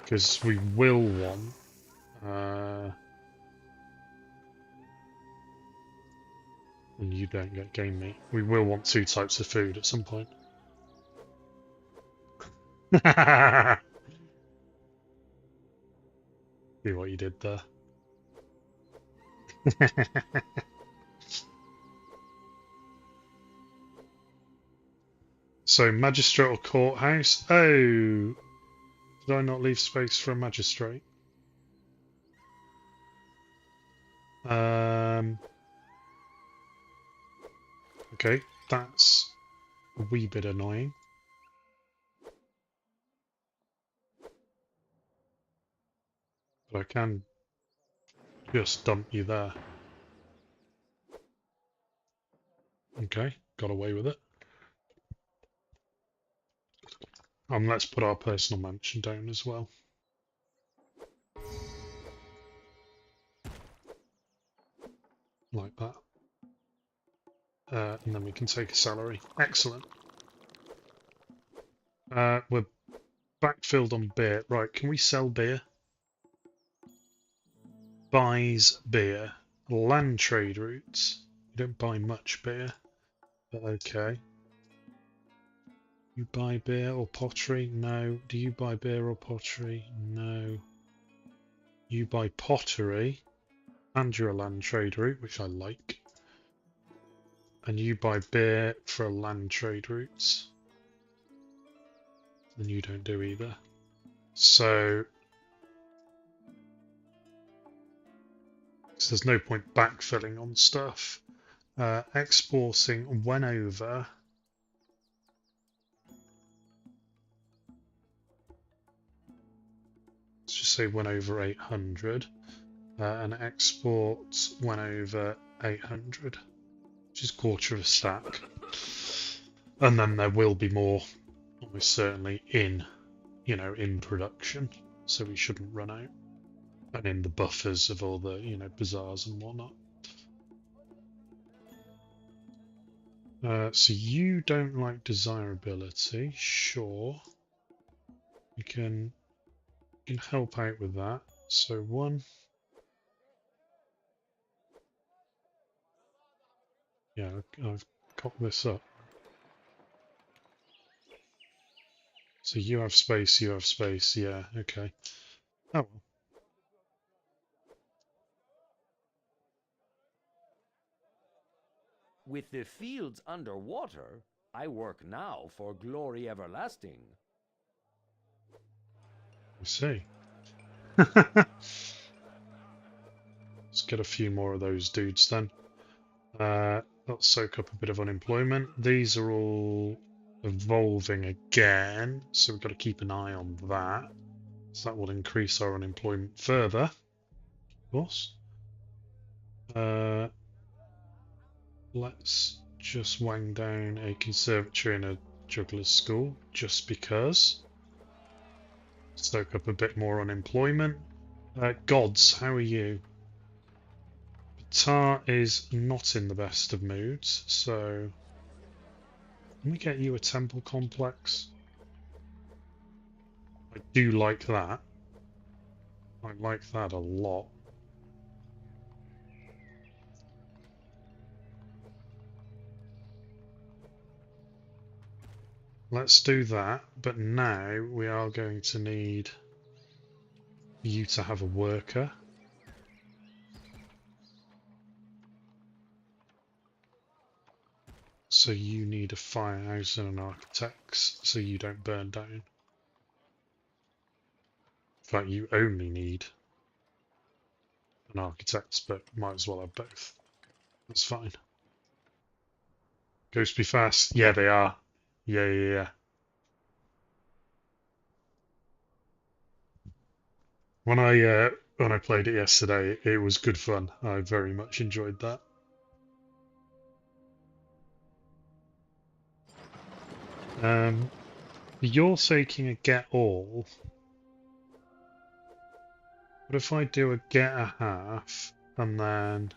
Because we will want and you don't get game meat. We will want two types of food at some point. See what you did there. So, magistrate or courthouse? Oh, did I not leave space for a magistrate? Okay, that's a wee bit annoying. But I can just dump you there. Okay, got away with it. Let's put our personal mansion down as well. Like that. And then we can take a salary. Excellent. We're backfilled on beer. Right, can we sell beer? Buys beer. Land trade routes. You don't buy much beer. But okay. You buy beer or pottery? No. Do you buy beer or pottery? No. You buy pottery and you're a land trade route, which I like. And you buy beer for land trade routes. And you don't do either. So there's no point backfilling on stuff. Exporting went over. Let's just say went over 800. And export went over 800, which is a quarter of a stack. And then there will be more, almost certainly, in production. So we shouldn't run out. And in the buffers of all the, bazaars and whatnot. So you don't like desirability, sure. You can help out with that. So one. Yeah, I've got this up. So you have space, yeah, okay. Oh well. With the fields underwater, I work now for glory everlasting. I see. Let's get a few more of those dudes then. Let's soak up a bit of unemployment. These are all evolving again, so we've got to keep an eye on that. So that will increase our unemployment further, of course. Let's just wang down a conservatory and a juggler's school, just because. Stoke up a bit more unemployment. Gods, how are you? Tar is not in the best of moods, so let me get you a temple complex. I do like that. I like that a lot. Let's do that, but now we are going to need you to have a worker. So you need a firehouse and an architects, so you don't burn down. In fact, you only need an architect, but might as well have both. That's fine. Ghosts be fast? Yeah, they are. Yeah. When I played it yesterday, it was good fun. I very much enjoyed that. You're taking a get all. What if I do a get a half and then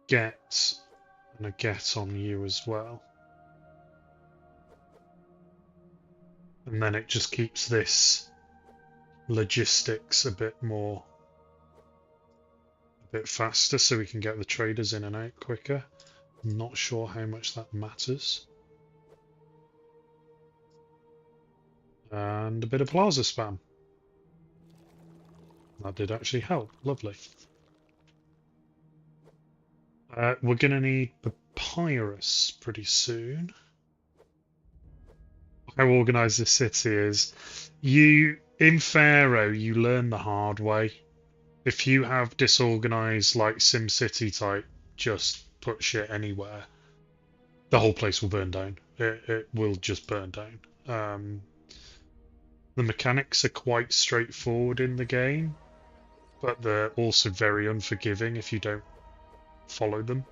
get and a get on you as well? And then it just keeps this logistics a bit faster so we can get the traders in and out quicker. I'm not sure how much that matters. And a bit of plaza spam. That did actually help. Lovely. We're going to need papyrus pretty soon. How organised this city is. In Pharaoh, you learn the hard way. If you have disorganised, like SimCity type, just put shit anywhere, the whole place will burn down. It will just burn down. The mechanics are quite straightforward in the game, but they're also very unforgiving if you don't follow them.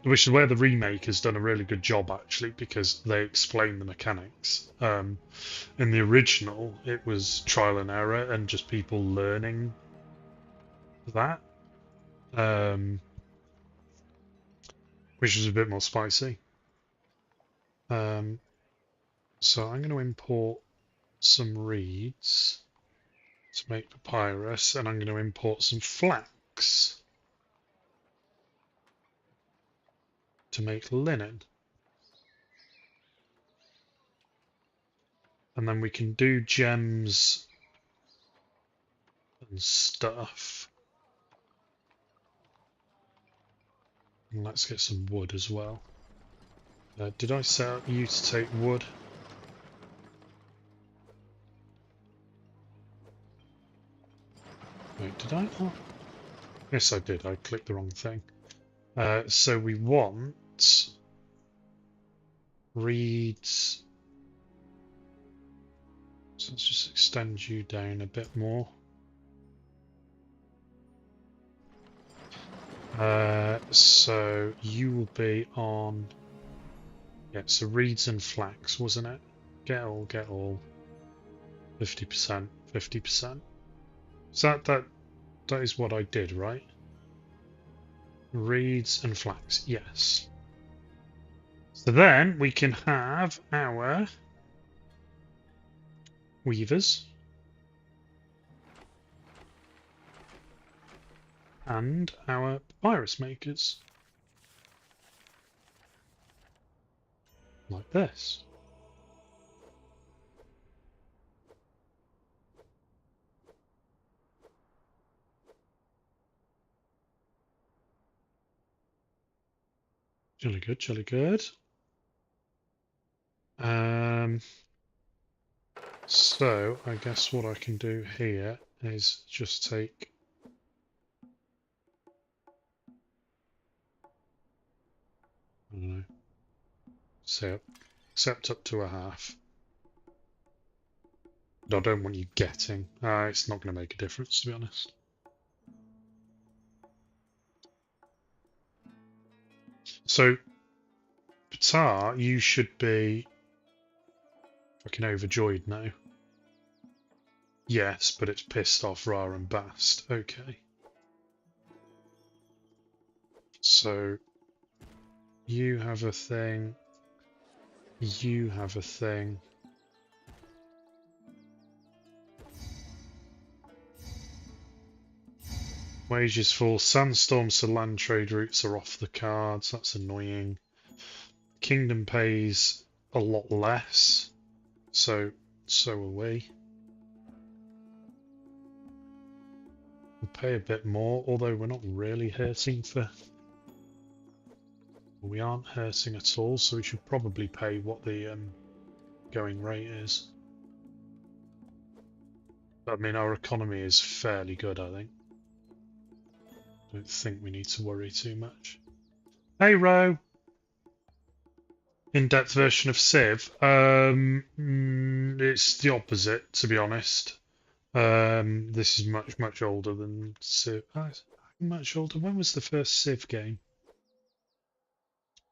Which is where the remake has done a really good job, actually, because they explain the mechanics. In the original, it was trial and error and just people learning that, which is a bit more spicy. So I'm going to import some reeds to make papyrus, and I'm going to import some flax to make linen. And then we can do gems and stuff. And let's get some wood as well. Did I set up you to take wood? Wait, did I not? Yes, I did. I clicked the wrong thing. So we want reeds. So let's just extend you down a bit more. So you will be on. Yeah, so reeds and flax, wasn't it? Get all. 50%, 50%. So that is what I did, right? Reeds and flax, yes. So then we can have our weavers and our papyrus makers. Like this. Jolly good, jolly good. So I guess what I can do here is just take I don't know. So except up to a half. But I don't want you getting. It's not going to make a difference, to be honest. So, Patar, you should be fucking overjoyed now. Yes, but it's pissed off Ra and Bast. Okay. So, you have a thing. You have a thing. Wages fall. Sandstorms to land trade routes are off the cards. That's annoying. Kingdom pays a lot less. So are we. We'll pay a bit more, although we're not really hurting for... We aren't hurting at all, so we should probably pay what the going rate is. I mean, our economy is fairly good, I think. Don't think we need to worry too much. Hey, Ro! In-depth version of Civ. It's the opposite, to be honest. This is much older than Civ. Much older. When was the first Civ game?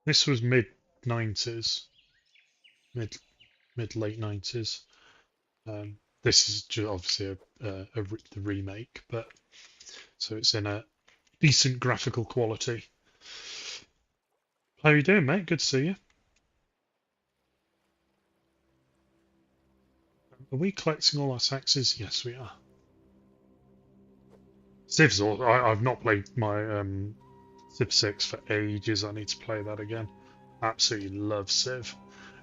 This was mid-90s. Mid-late 90s. This is just obviously the remake, but so it's in a decent graphical quality. How you doing, mate? Good to see you. Are we collecting all our taxes? Yes, we are. Civ's all. I've not played my Civ 6 for ages. I need to play that again. Absolutely love Civ.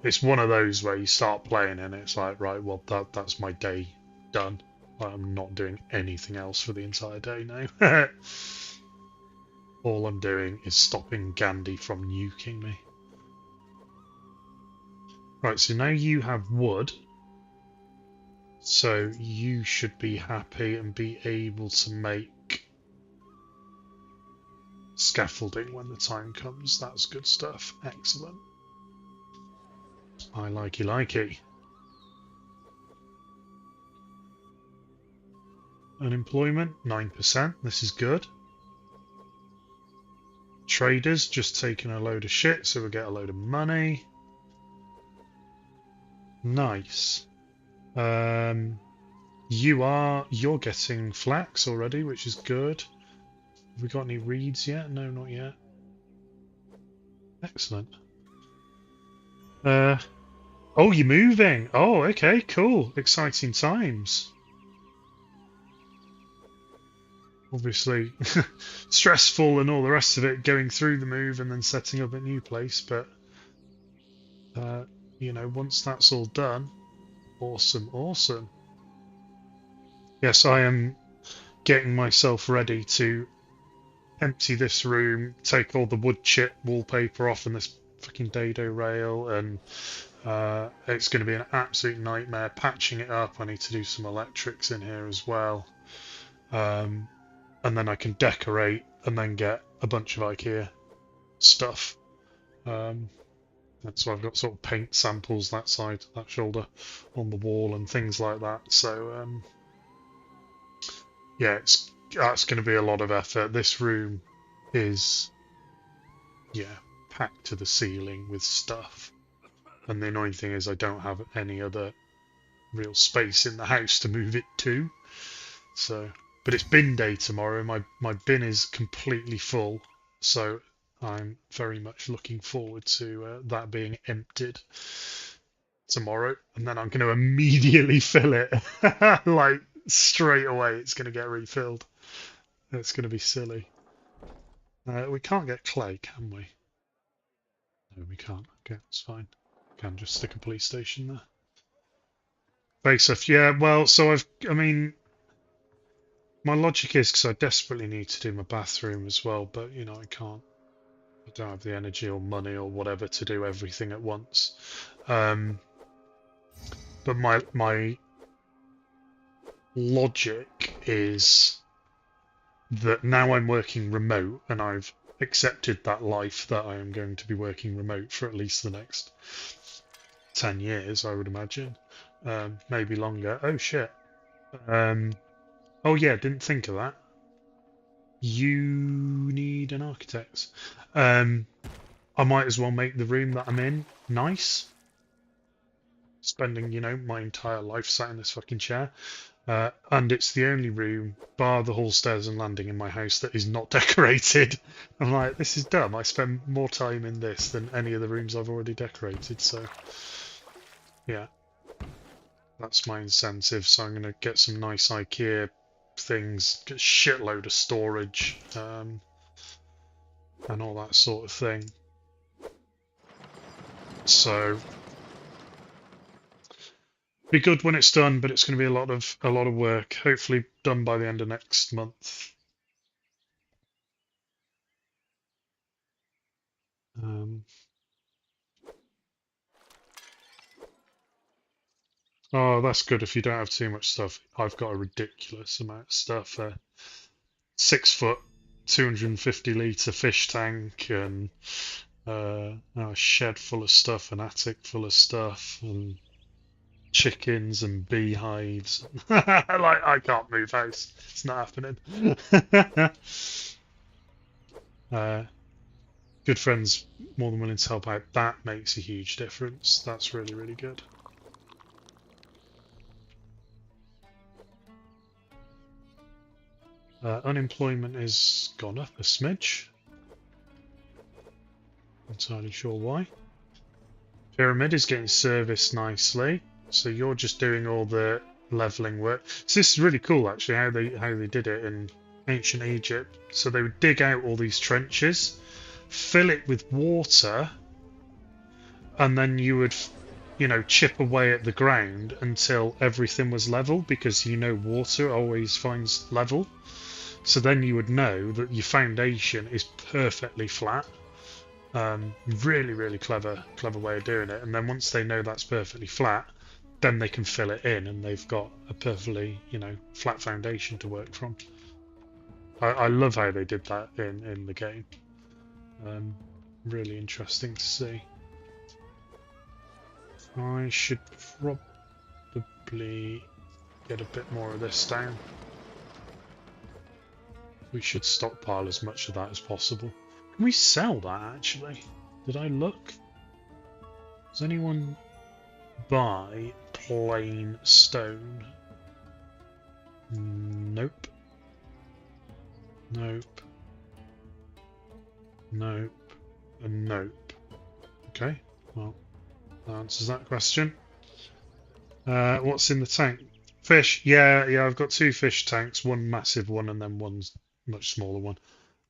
It's one of those where you start playing and it's like, right, well, that's my day done. I'm not doing anything else for the entire day now. All I'm doing is stopping Gandhi from nuking me. Right, so now you have wood. So you should be happy and be able to make scaffolding when the time comes. That's good stuff. Excellent. I likey. Unemployment, 9%. This is good. Traders just taking a load of shit, so we'll get a load of money. Nice. You're getting flax already, which is good. Have we got any reeds yet? No, not yet. Excellent. Oh, you're moving. Oh, okay, cool. Exciting times. Obviously stressful and all the rest of it, going through the move and then setting up a new place, but you know, once that's all done, awesome. Yes, I am getting myself ready to empty this room, take all the wood chip wallpaper off and this fucking dado rail, and it's going to be an absolute nightmare patching it up. I need to do some electrics in here as well. And then I can decorate and then get a bunch of IKEA stuff. And so I've got sort of paint samples that side, that shoulder on the wall and things like that. So yeah, that's going to be a lot of effort. This room is, yeah, packed to the ceiling with stuff. And the annoying thing is I don't have any other real space in the house to move it to. So, but it's bin day tomorrow. My bin is completely full. So I'm very much looking forward to that being emptied tomorrow. And then I'm going to immediately fill it. Like, straight away it's going to get refilled. It's going to be silly. We can't get clay, can we? No, we can't. Okay, it's fine. We can just stick a police station there. Face off, yeah, well, so I mean, my logic is because I desperately need to do my bathroom as well, but, you know, I can't. I don't have the energy or money or whatever to do everything at once. But my logic is that now I'm working remote and I've accepted that life that I am going to be working remote for at least the next 10 years, I would imagine. Maybe longer. Oh shit. Oh yeah, didn't think of that. You need an architect. I might as well make the room that I'm in nice. Spending, you know, my entire life sat in this fucking chair. And it's the only room, bar the hall, stairs and landing in my house, that is not decorated. I'm like, this is dumb. I spend more time in this than any of the rooms I've already decorated, so yeah. That's my incentive, so I'm going to get some nice IKEA things, get a shitload of storage, and all that sort of thing. So be good when it's done, but it's going to be a lot of work. Hopefully done by the end of next month. Oh, that's good if you don't have too much stuff. I've got a ridiculous amount of stuff. 6 foot, 250 litre fish tank, and a shed full of stuff, an attic full of stuff, and chickens and beehives. Like, I can't move house. It's not happening. Good friends, more than willing to help out. That makes a huge difference. That's really, really good. Unemployment has gone up a smidge. Not entirely sure why. Pyramid is getting serviced nicely. So you're just doing all the leveling work. So this is really cool, actually, how they did it in ancient Egypt. So they would dig out all these trenches, fill it with water, and then you would, you know, chip away at the ground until everything was level, because you know water always finds level. So then you would know that your foundation is perfectly flat. Really, really clever way of doing it. And then once they know that's perfectly flat, then they can fill it in, and they've got a perfectly, you know, flat foundation to work from. I love how they did that in the game. Really interesting to see. I should probably get a bit more of this down. We should stockpile as much of that as possible. Can we sell that, actually? Did I look? Does anyone buy plain stone? Nope. Nope. Nope. And nope. Okay, well, that answers that question. What's in the tank? Fish. Yeah, I've got 2 fish tanks, one massive one and then one's much smaller one.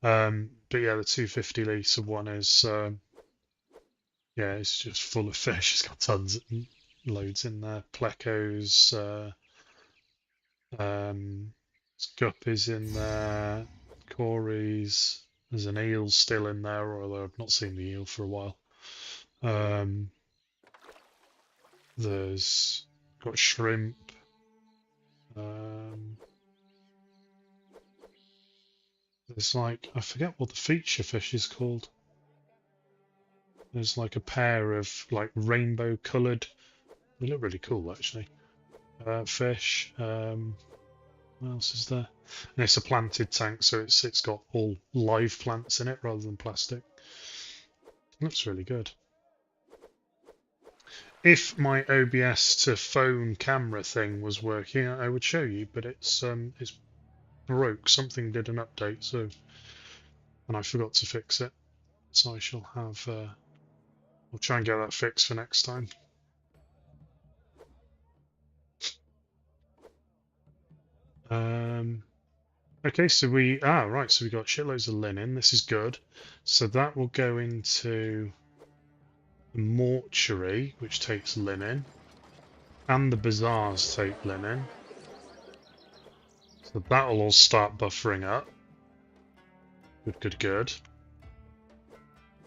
But yeah, the 250 litre one is yeah, it's just full of fish. It's got tons, loads in there. Plecos, guppies in there, Corey's. There's an eel still in there, although I've not seen the eel for a while. There's got shrimp. There's like, I forget what the feature fish is called. There's like a pair of like rainbow coloured, they look really cool actually. Fish. What else is there? And it's a planted tank, so it's got all live plants in it rather than plastic. Looks really good. If my OBS to phone camera thing was working, I would show you, but it's broke. Something did an update, so and I forgot to fix it. So I shall have. I'll try and get that fixed for next time. Okay, so we right. So we got shitloads of linen. This is good. So that will go into the mortuary, which takes linen, and the bazaars take linen. So that'll all start buffering up. Good, good, good.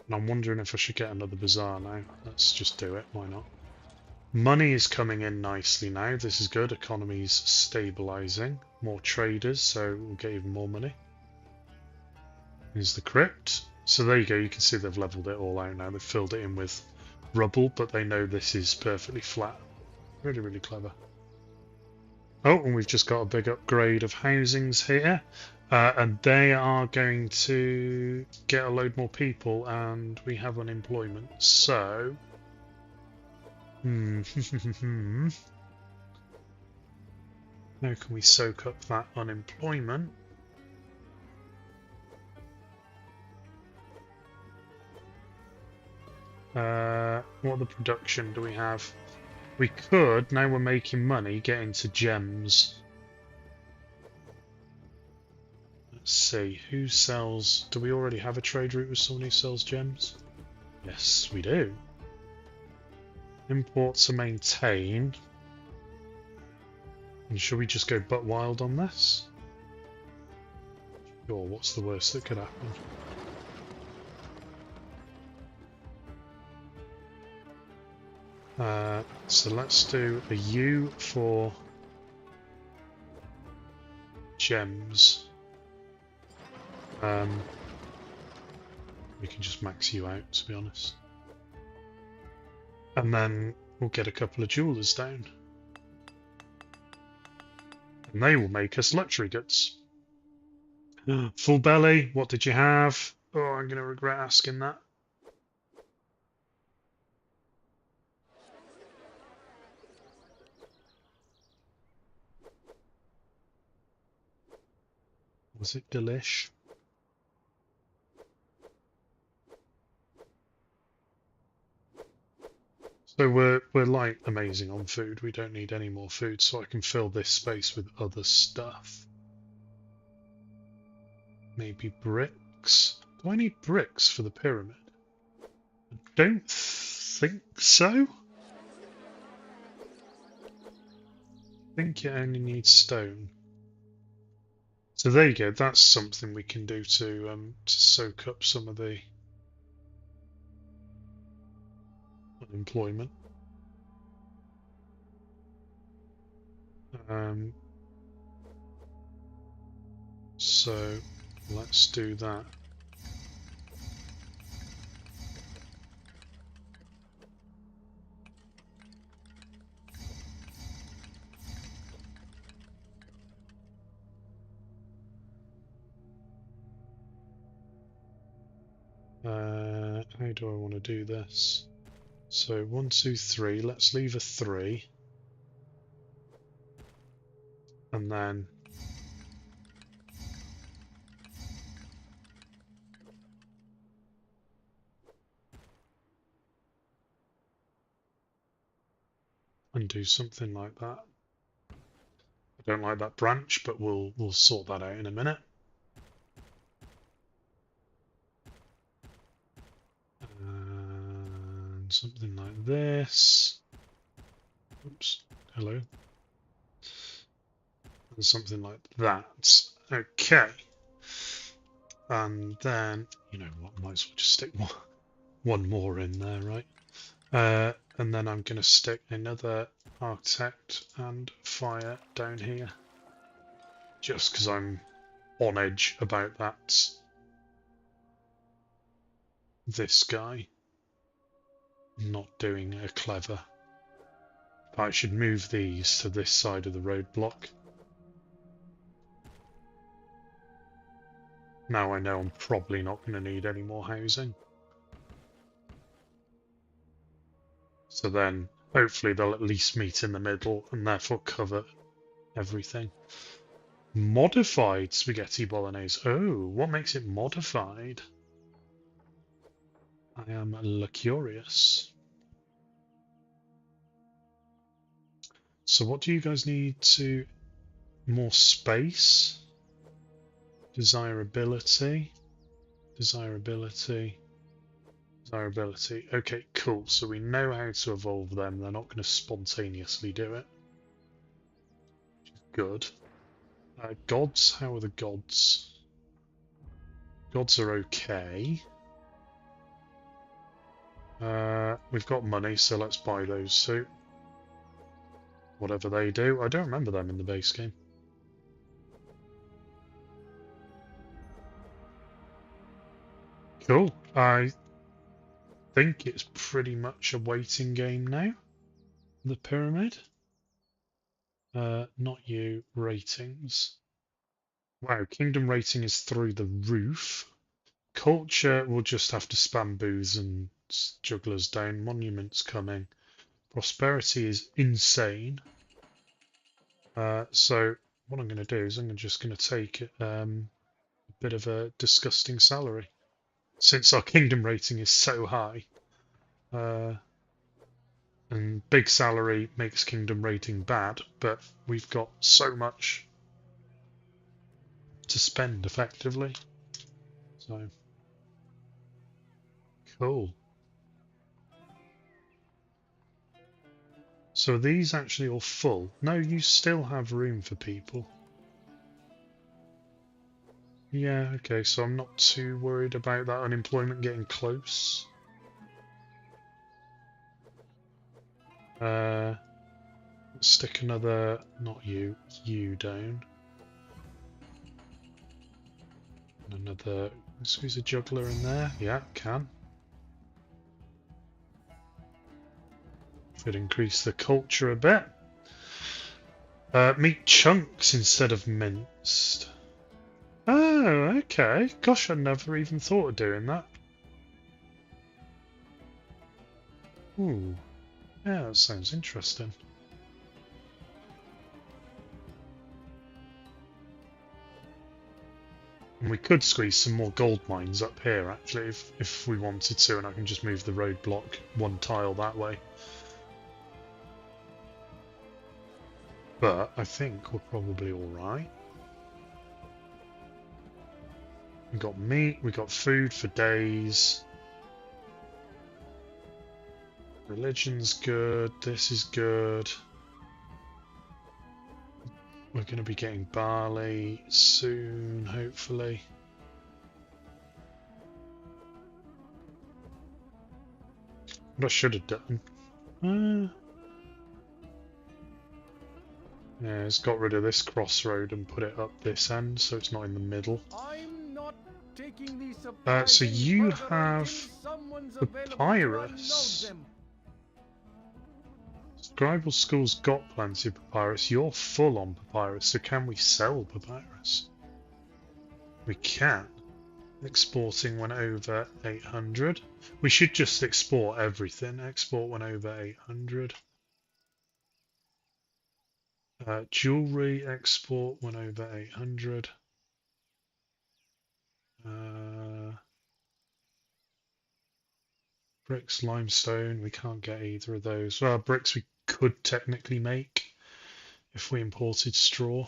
And I'm wondering if I should get another bazaar now. Let's just do it. Why not? Money is coming in nicely now. This is good. Economy's stabilizing. More traders, so we'll get even more money. Here's the crypt. So there you go. You can see they've leveled it all out now. They've filled it in with rubble, but they know this is perfectly flat. Really, really clever. Oh, and we've just got a big upgrade of housings here. And they are going to get a load more people, and we have unemployment. So, how can we soak up that unemployment? What other production do we have? We could, now we're making money, get into gems. Let's see, who sells... Do we already have a trade route with someone who sells gems? Yes, we do. Imports are maintained. And should we just go butt wild on this? Sure, what's the worst that could happen? So let's do a U for gems. We can just max you out, to be honest. And then we'll get a couple of jewelers down. And they will make us luxury goods. Full belly, what did you have? Oh, I'm going to regret asking that. Was it delish? So we're like amazing on food. We don't need any more food, so I can fill this space with other stuff. Maybe bricks. Do I need bricks for the pyramid? I don't think so. I think it only needs stone. So there you go. That's something we can do to soak up some of the unemployment. So let's do that. How do I want to do this? So 1, 2, 3. Let's leave a 3. And then and do something like that. I don't like that branch, but we'll sort that out in a minute. And something like this. Oops. Hello. And something like that. Okay. And then, you know what, might as well just stick one more in there, right? And then I'm going to stick another architect and fire down here. Just because I'm on edge about that. This guy not doing a clever. I should move these to this side of the roadblock. Now I know I'm probably not going to need any more housing. So then, hopefully they'll at least meet in the middle and therefore cover everything. Modified spaghetti bolognese. Oh, what makes it modified? I am curious. So what do you guys need to... More space? Desirability? Desirability? Desirability. Okay, cool. So we know how to evolve them. They're not going to spontaneously do it. Good. Gods, how are the gods? Gods are okay. We've got money, so let's buy those two. Whatever they do. I don't remember them in the base game. Cool. I think it's pretty much a waiting game now. The pyramid. Not you. Ratings. Wow, kingdom rating is through the roof. Culture will just have to spam booths and jugglers down. Monuments coming. Prosperity is insane. So what I'm going to do is I'm just going to take a bit of a disgusting salary. Since our kingdom rating is so high. And big salary makes kingdom rating bad, but we've got so much to spend effectively. So, cool. So are these actually all full? No, you still have room for people. Yeah, okay, so I'm not too worried about that unemployment getting close. Let's stick another, not you, you down. And another, squeeze a juggler in there. Yeah, can. Could increase the culture a bit. Meat chunks instead of minced. Oh, okay. Gosh, I never even thought of doing that. Ooh. Yeah, that sounds interesting. And we could squeeze some more gold mines up here, actually, if we wanted to, and I can just move the roadblock one tile that way. But I think we're probably alright. We got meat, we got food for days. Religion's good, this is good. We're going to be getting barley soon, hopefully. What I should have done. Yeah, it's got rid of this crossroad and put it up this end, so it's not in the middle. I'm not taking these So you further have until someone's papyrus. Scribal School's got plenty of papyrus. You're full on papyrus, so can we sell papyrus? We can. Exporting when over 800. We should just export everything. Export when over 800. Jewelry export when over 800. Bricks, limestone, we can't get either of those. Well, bricks we could technically make if we imported straw.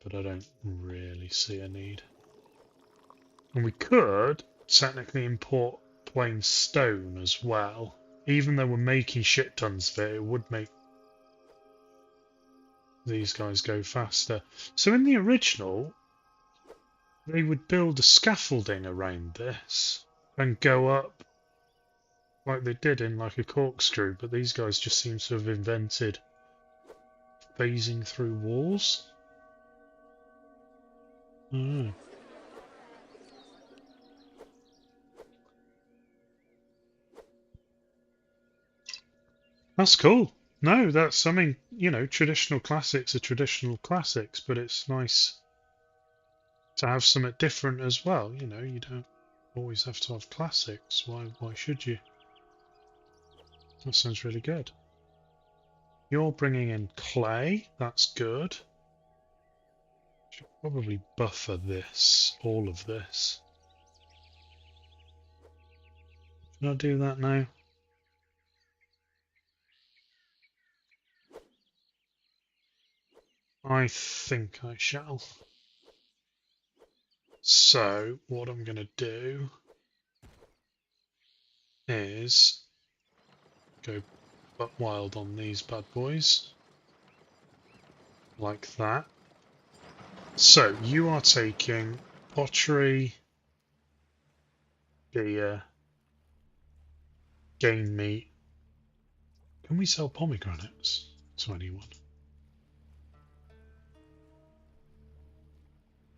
But I don't really see a need. And we could technically import plain stone as well. Even though we're making shit tons of it, it would make these guys go faster. So in the original, they would build a scaffolding around this and go up like they did in like a corkscrew, but these guys just seem to have invented phasing through walls. Mm. That's cool. No, that's, I mean, you know, traditional classics are traditional classics, but it's nice to have something different as well. You know, you don't always have to have classics. Why should you? That sounds really good. You're bringing in clay. That's good. Should probably buffer this, all of this. Can I do that now? I think I shall. So, what I'm going to do is go butt wild on these bad boys. Like that. So, you are taking pottery, beer, game meat. Can we sell pomegranates to anyone?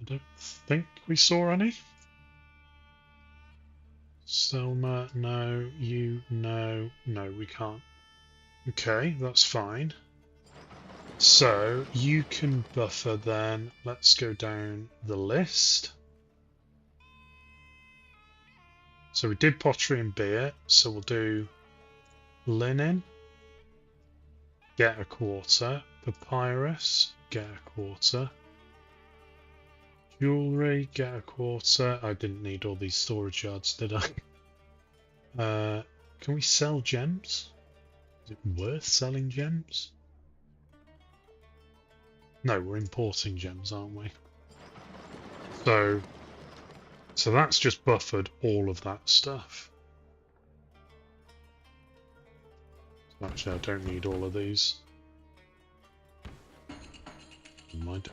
I don't think we saw any. Selma, no. You, no. No, we can't. Okay, that's fine. So, you can buffer then. Let's go down the list. So we did pottery and beer, so we'll do linen, get a quarter, papyrus, get a quarter, jewellery, get a quarter. I didn't need all these storage yards, did I? Can we sell gems? Is it worth selling gems? No, we're importing gems, aren't we? So that's just buffered all of that stuff. Actually, I don't need all of these. Never mind.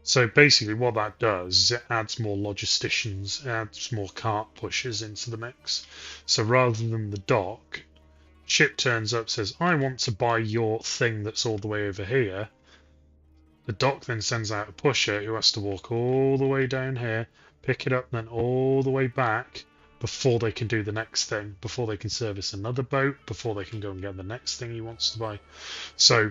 So basically what that does is it adds more logisticians, it adds more cart pushers into the mix. So rather than the dock, ship turns up, says, I want to buy your thing that's all the way over here. The dock then sends out a pusher who has to walk all the way down here, pick it up, then all the way back before they can do the next thing, before they can service another boat, before they can go and get the next thing he wants to buy. So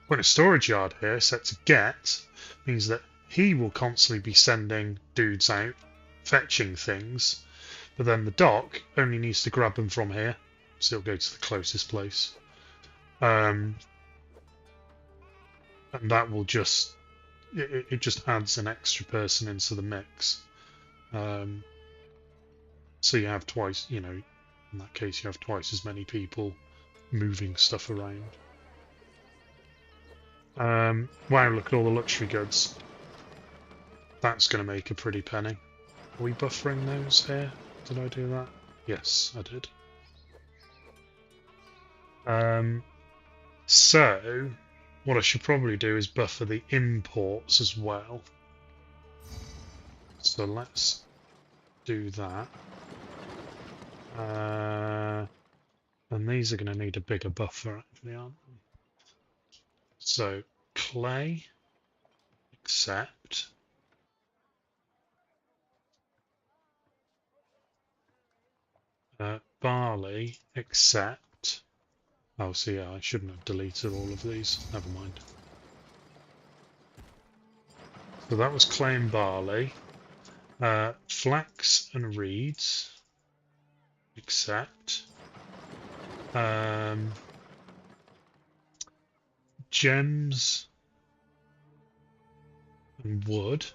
when a storage yard here set to get means that he will constantly be sending dudes out, fetching things, but then the dock only needs to grab them from here, so it'll go to the closest place. And that will just, it just adds an extra person into the mix. So you have twice, you know, in that case you have twice as many people moving stuff around. Wow, look at all the luxury goods. That's going to make a pretty penny. Are we buffering those here? Did I do that? Yes, I did. So what I should probably do is buffer the imports as well. So let's do that. And these are going to need a bigger buffer, actually, aren't they? So clay, accept. Barley, accept. Oh, so yeah, I shouldn't have deleted all of these. Never mind. So that was clay and barley. Flax and reeds, accept. Gems and wood.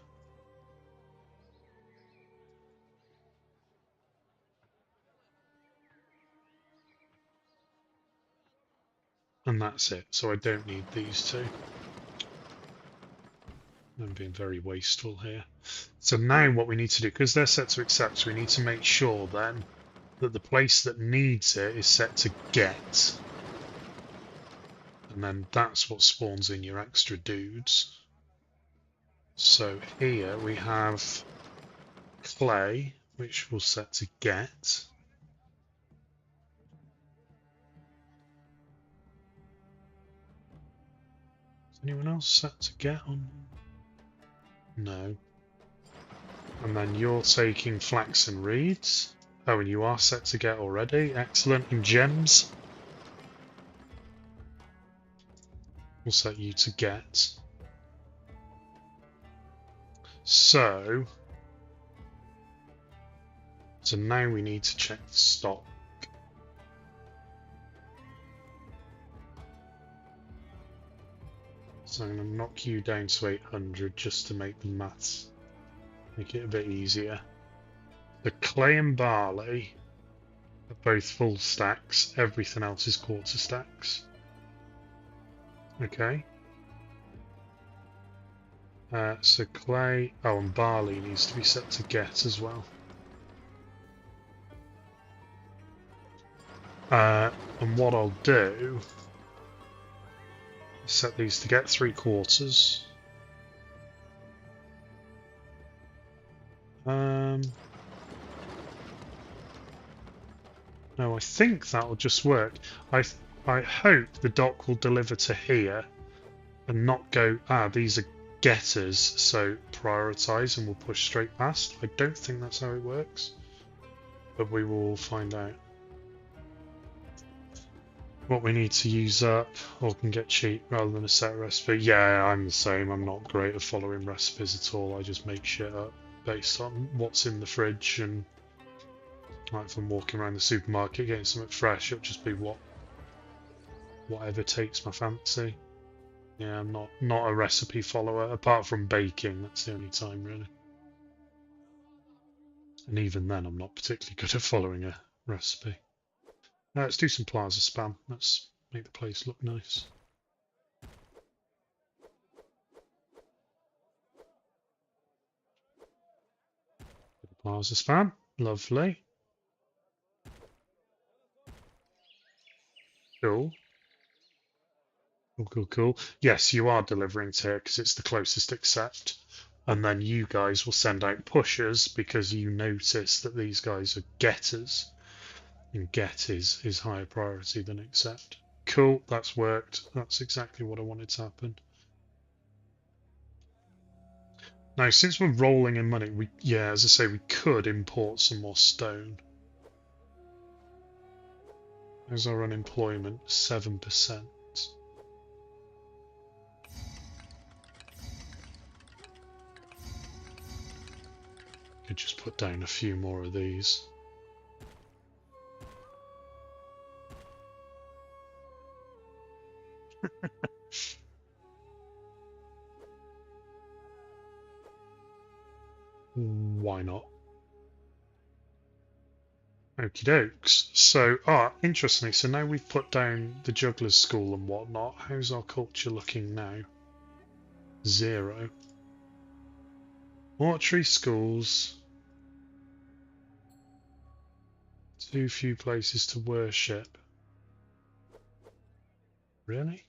And that's it. So I don't need these two. I'm being very wasteful here. So now what we need to do, because they're set to accept, we need to make sure then that the place that needs it is set to get. And then that's what spawns in your extra dudes. So here we have clay, which we'll set to get. Is anyone else set to get on? No. And then you're taking flax and reeds. Oh, and you are set to get already. Excellent. And gems. We'll set you to get. So now we need to check the stock. So I'm going to knock you down to 800 just to make the maths, make it a bit easier. The clay and barley are both full stacks, everything else is quarter stacks. Okay. So clay, oh, and barley needs to be set to get as well. And what I'll do is set these to get 3/4. No, I think that will just work. I hope the dock will deliver to here and not go, these are getters, so prioritize and we'll push straight past. I don't think that's how it works, but we will find out. What we need to use up, or can get cheap rather than a set recipe. Yeah, I'm the same. I'm not great at following recipes at all. I just make shit up based on what's in the fridge, and like if I'm walking around the supermarket getting something fresh, it'll just be whatever takes my fancy. Yeah, I'm not a recipe follower, apart from baking. That's the only time, really. And even then, I'm not particularly good at following a recipe. Let's do some plaza spam. Let's make the place look nice. Plaza spam. Lovely. Cool. Cool. Yes, you are delivering to here because it's the closest accept. And then you guys will send out pushers because you notice that these guys are getters. And get is higher priority than accept. Cool, that's worked. That's exactly what I wanted to happen. Now, since we're rolling in money, as I say, we could import some more stone. How's our unemployment? 7%. Could just put down a few more of these. Why not? Okie dokes. So, interestingly, so now we've put down the juggler's school and whatnot. How's our culture looking now? 0. Mortuary schools. Too few places to worship. Really?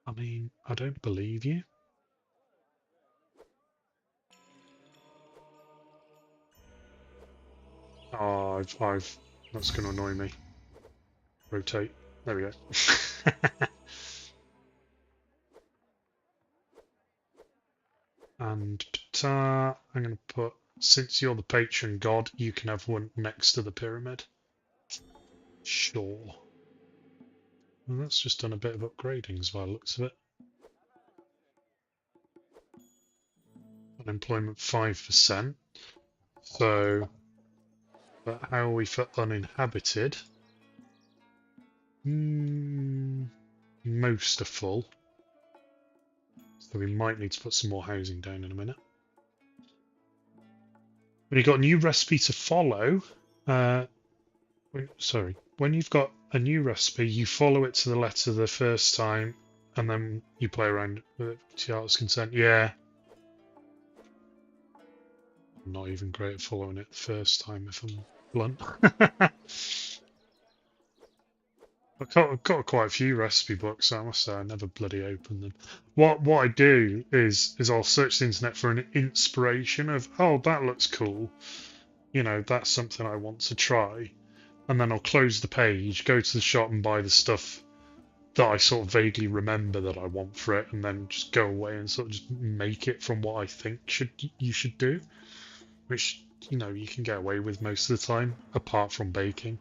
I mean, I don't believe you. Oh, that's going to annoy me. Rotate. There we go. And I'm going to put, since you're the patron god, you can have one next to the pyramid. Sure. Well, that's just done a bit of upgrading by the looks of it. Unemployment 5%. So, but how are we for uninhabited? Most are full. So we might need to put some more housing down in a minute. When you've got a new recipe to follow, when you've got a new recipe, you follow it to the letter the first time, and then you play around with it to your heart's consent. Yeah. I'm not even great at following it the first time, if I'm blunt. I've got quite a few recipe books, so I must say I never bloody open them. What I do is I'll search the internet for an inspiration of, oh, that looks cool. You know, that's something I want to try. And then I'll close the page, go to the shop and buy the stuff that I sort of vaguely remember that I want for it, and then just go away and sort of just make it from what I think you should do, which, you know, you can get away with most of the time, apart from baking.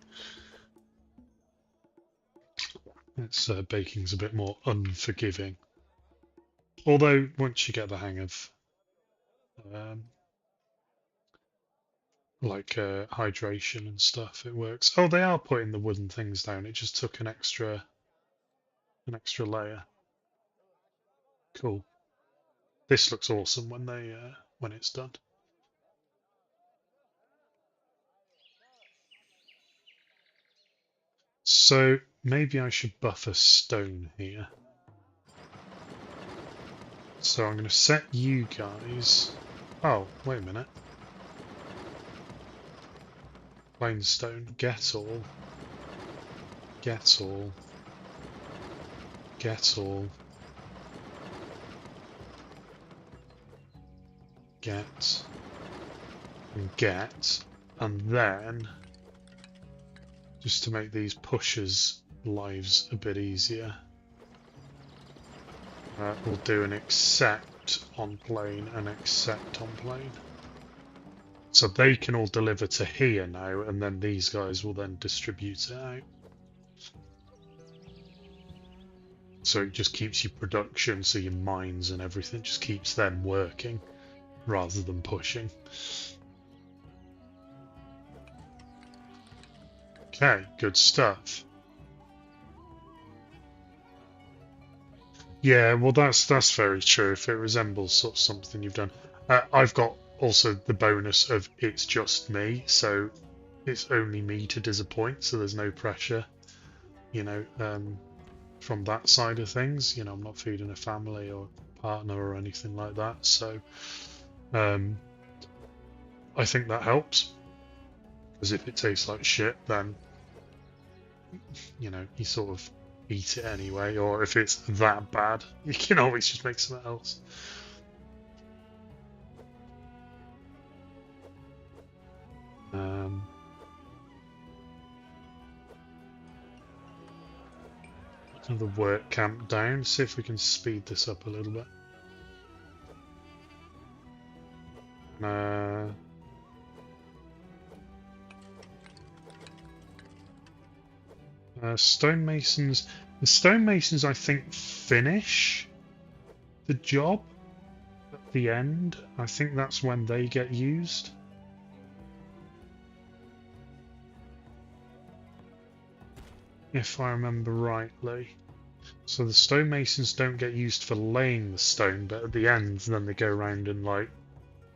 It's baking's a bit more unforgiving. Although once you get the hang of um, hydration and stuff, it works. Oh, they are putting the wooden things down. It just took an extra layer. Cool. This looks awesome when it's done. So maybe I should buffer stone here. So I'm going to set you guys. Oh, wait a minute. Plain stone. Get all. Get all. Get all. Get. And get. And then, just to make these pushers' lives a bit easier, we'll do an accept on plane and accept on plane. So they can all deliver to here now, and then these guys will then distribute it out. So it just keeps your production, so your mines and everything, just keeps them working rather than pushing. Okay, good stuff. Yeah, well that's very true. If it resembles sort of something you've done. I've got also the bonus of it's just me, so it's only me to disappoint, so there's no pressure, you know, from that side of things. You know, I'm not feeding a family or partner or anything like that, so I think that helps, because if it tastes like shit, then, you know, you sort of eat it anyway, or if it's that bad, you can always just make something else. Another work camp down, see if we can speed this up a little bit. Stonemasons. The stonemasons, I think, finish the job at the end. I think that's when they get used. If I remember rightly. So the stonemasons don't get used for laying the stone, but at the end, then they go around and like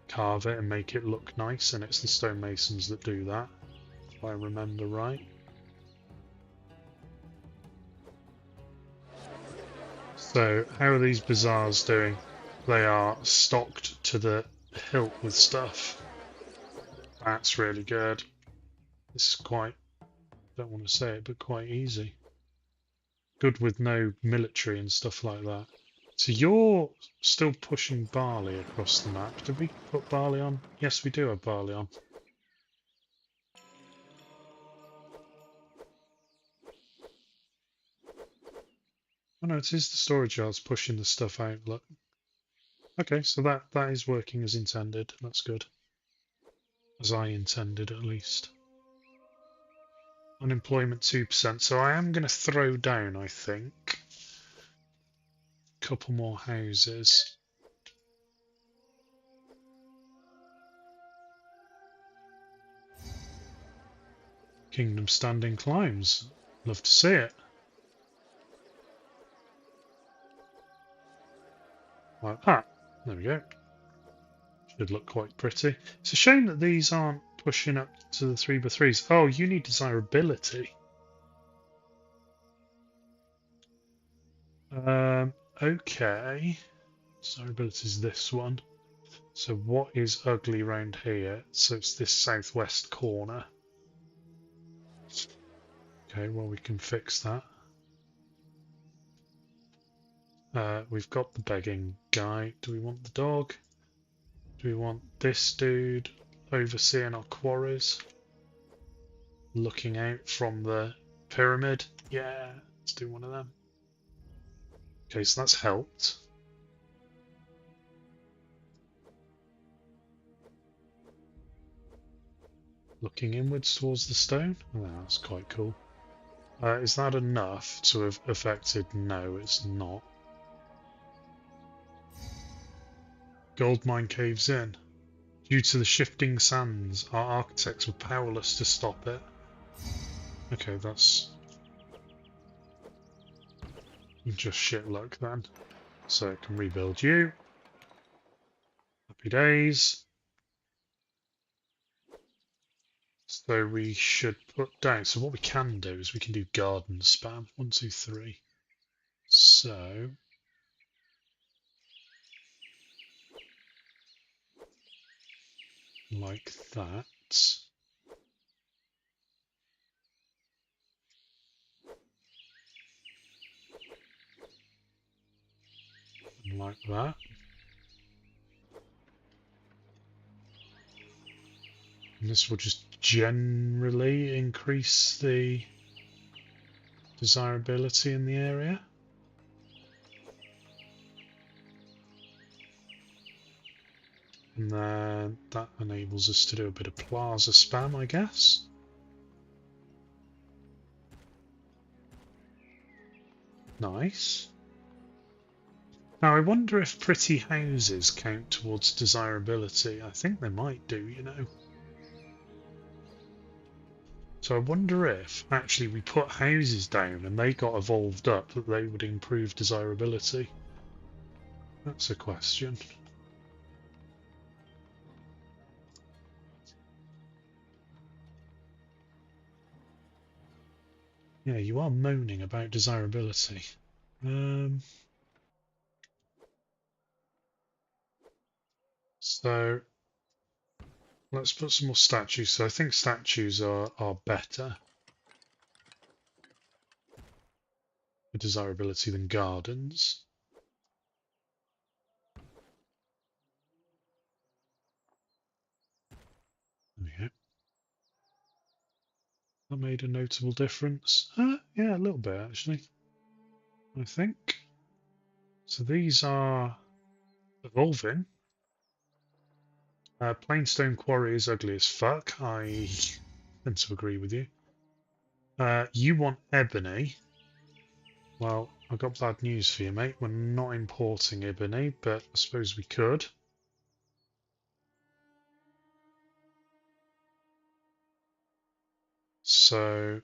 carve it and make it look nice, and it's the stonemasons that do that, if I remember right. So, how are these bazaars doing? They are stocked to the hilt with stuff. That's really good. This is quite, don't want to say it, but quite easy. Good with no military and stuff like that. So you're still pushing barley across the map. Did we put barley on? Yes, we do have barley on. Oh no, it is the storage yards pushing the stuff out, look. Okay, so that is working as intended. That's good. As I intended, at least. Unemployment 2%. So I am going to throw down, I think, a couple more houses. Kingdom standing climbs. Love to see it. Like that. There we go. Should look quite pretty. It's a shame that these aren't pushing up to the 3x3s. Oh, you need desirability. Okay. Desirability is this one. So what is ugly around here? So it's this southwest corner. Okay, well we can fix that. We've got the begging guy. Do we want the dog? Do we want this dude overseeing our quarries? Looking out from the pyramid? Yeah, let's do one of them. Okay, so that's helped. Looking inwards towards the stone? Oh, that's quite cool. Is that enough to have affected? No, it's not. Gold mine caves in. Due to the shifting sands, our architects were powerless to stop it. Okay, that's just shit luck then. So I can rebuild you. Happy days. So we should put down. So what we can do is we can do garden spam. 1, 2, 3. So like that. And like that. And this will just generally increase the desirability in the area. And then that enables us to do a bit of plaza spam, I guess. Nice. Now I wonder if pretty houses count towards desirability. I think they might do, you know. So I wonder if actually we put houses down and they got evolved up that they would improve desirability. That's a question. Yeah, you are moaning about desirability. So let's put some more statues. So I think statues are better for desirability than gardens. There we go. That made a notable difference. Yeah, a little bit actually, I think. So these are evolving. Plainstone Quarry is ugly as fuck. I tend to agree with you. You want ebony. Well, I've got bad news for you, mate. We're not importing ebony, but I suppose we could. So,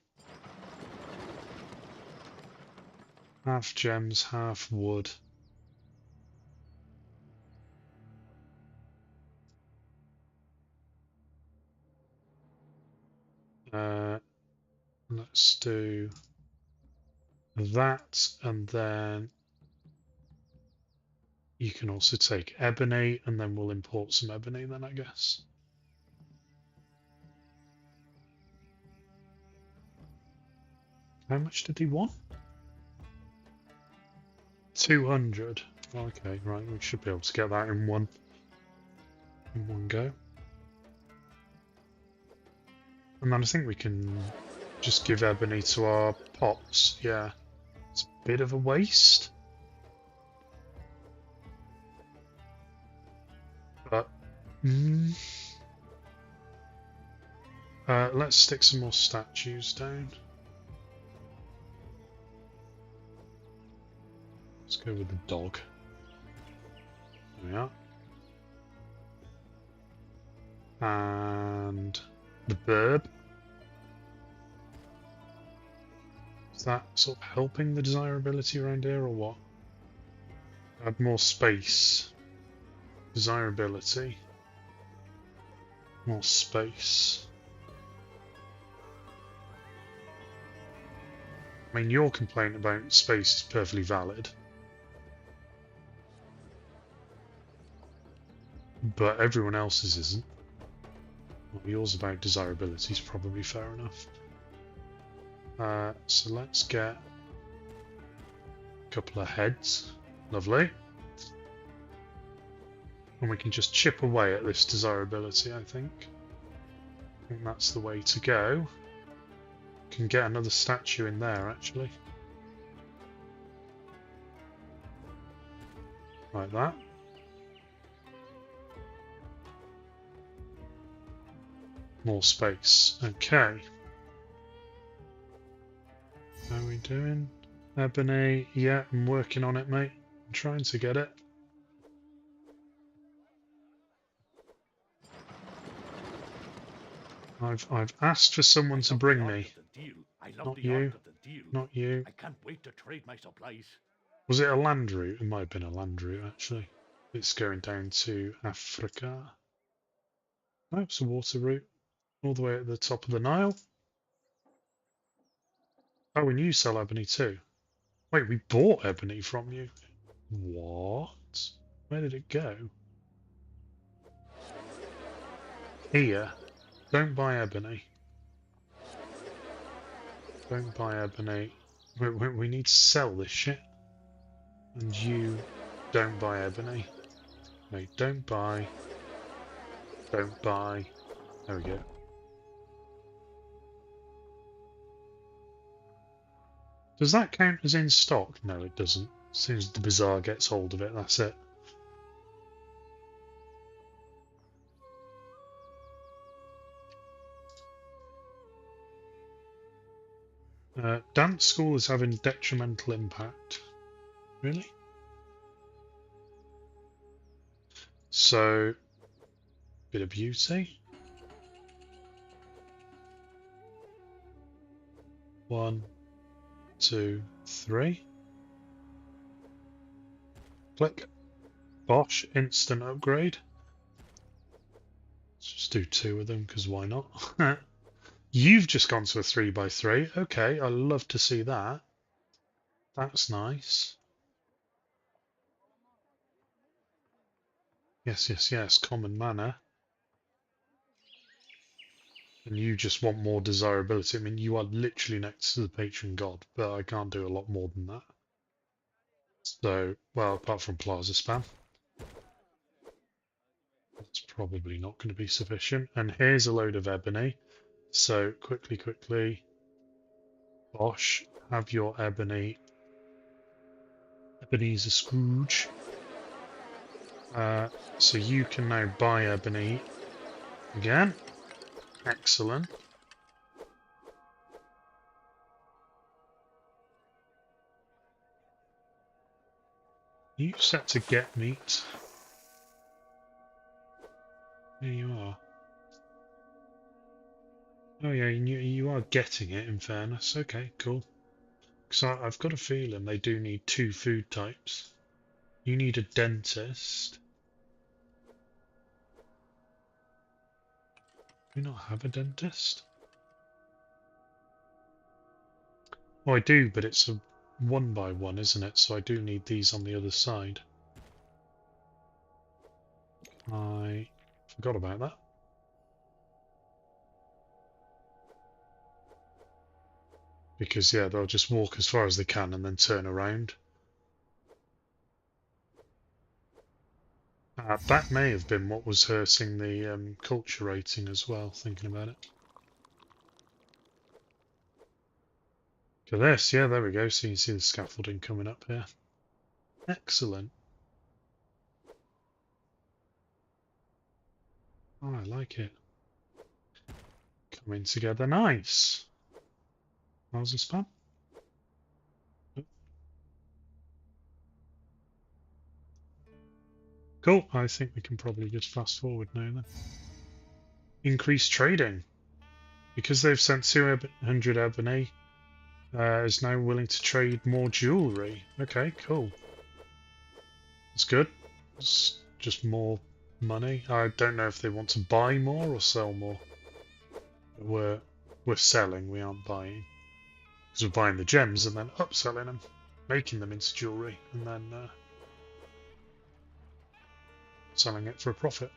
half gems, half wood. Let's do that, and then you can also take ebony, and then we'll import some ebony then, I guess. How much did he want? 200. Okay, right, we should be able to get that in one go. And then I think we can just give ebony to our pops. Yeah, it's a bit of a waste. But let's stick some more statues down. Let's go with the dog. There we are. And the burb. Is that sort of helping the desirability around here or what? Add more space. Desirability. More space. I mean, your complaint about space is perfectly valid. But everyone else's isn't. Well, yours about desirability is probably fair enough. So let's get a couple of heads. Lovely. And we can just chip away at this desirability, I think. I think that's the way to go. Can get another statue in there, actually. Like that. More space. Okay. How are we doing? Ebony, yeah, I'm working on it, mate. I'm trying to get it. I've asked for someone to bring me. Not you. Not you. I can't wait to trade my supplies. Was it a land route? It might have been a land route, actually. It's going down to Africa. No, it's a water route. All the way at the top of the Nile. Oh, and you sell ebony too. Wait, we bought ebony from you. What? Where did it go? Here. Don't buy ebony. Don't buy ebony. We need to sell this shit. And you don't buy ebony. Wait, don't buy. Don't buy. There we go. Does that count as in stock? No, it doesn't. As soon as the bazaar gets hold of it, that's it. Dance school is having detrimental impact. Really? So, bit of beauty. 1, 2, 3. Click. Bosh, instant upgrade. Let's just do 2 of them, because why not? You've just gone to a 3x3. Okay, I love to see that. That's nice. Yes, yes, yes. Common manner. And you just want more desirability. I mean, you are literally next to the patron god, but I can't do a lot more than that. So, well, apart from plaza spam. That's probably not going to be sufficient. And here's a load of ebony. So, quickly. Bosh, have your ebony. Ebenezer Scrooge. So you can now buy ebony again. Excellent. You set to get meat. There you are. Oh yeah, you are getting it in fairness. Okay, cool. Because I've got a feeling they do need 2 food types. You need a dentist. Do we not have a dentist? Oh, I do, but it's a 1x1, isn't it? So I do need these on the other side. I forgot about that. Because, yeah, they'll just walk as far as they can and then turn around. That may have been what was hurting the culture rating as well, thinking about it. Look at this, yeah, there we go. So you can see the scaffolding coming up here. Excellent. Oh, I like it. Coming together nice. How's the spam? Cool, I think we can probably just fast forward now then. Increase trading. Because they've sent 200 ebony, is now willing to trade more jewellery. Okay, cool. That's good. It's just more money. I don't know if they want to buy more or sell more. But we're selling, we aren't buying. Because we're buying the gems and then upselling them, making them into jewellery, and then selling it for a profit.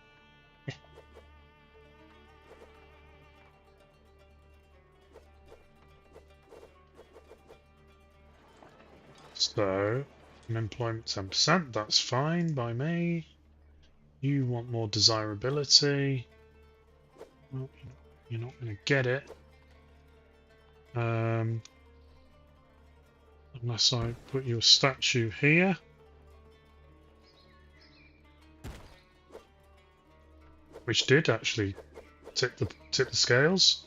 So, Unemployment 10%, that's fine by me. You want more desirability. Well, you're not going to get it. Unless I put your statue here. Which did actually tip the scales.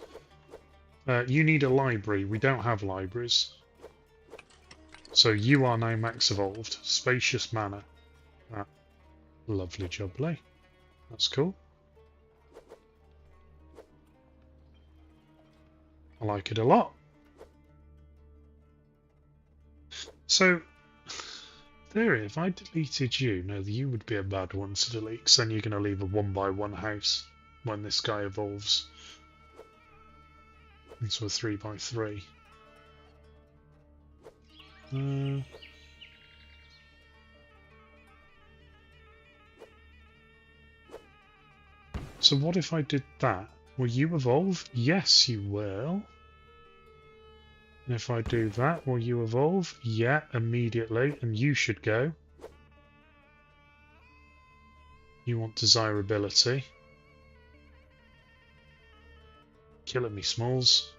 You need a library. We don't have libraries. So you are now max evolved. Spacious manor. Ah, lovely jubbly. That's cool. I like it a lot. So, theory, if I deleted you, no, you would be a bad one to delete, because then you're going to leave a 1x1 house when this guy evolves into a 3x3. So what if I did that? Will you evolve? Yes, you will. And if I do that, will you evolve? Yeah, immediately. And you should go. You want desirability. Killing me, Smalls.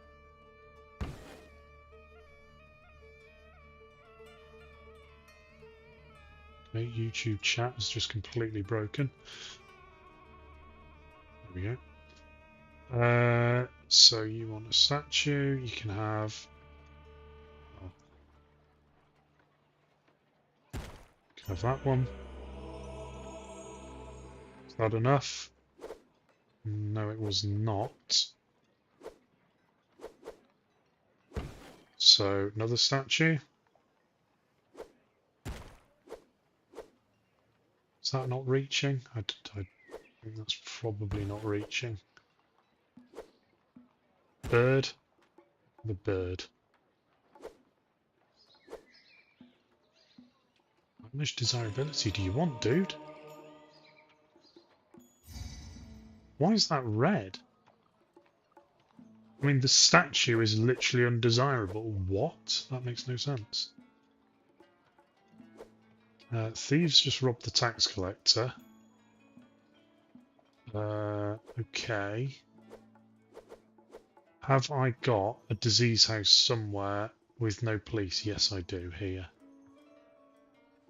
Okay, YouTube chat is just completely broken. There we go. So you want a statue, you can have... Oh. You can have that one. Is that enough? No, it was not. So, another statue. Is that not reaching? I think that's probably not reaching. Bird. The bird. How much desirability do you want, dude? Why is that red? I mean, the statue is literally undesirable. What? That makes no sense. Thieves just robbed the tax collector. Okay. Have I got a disease house somewhere with no police? Yes, I do, here.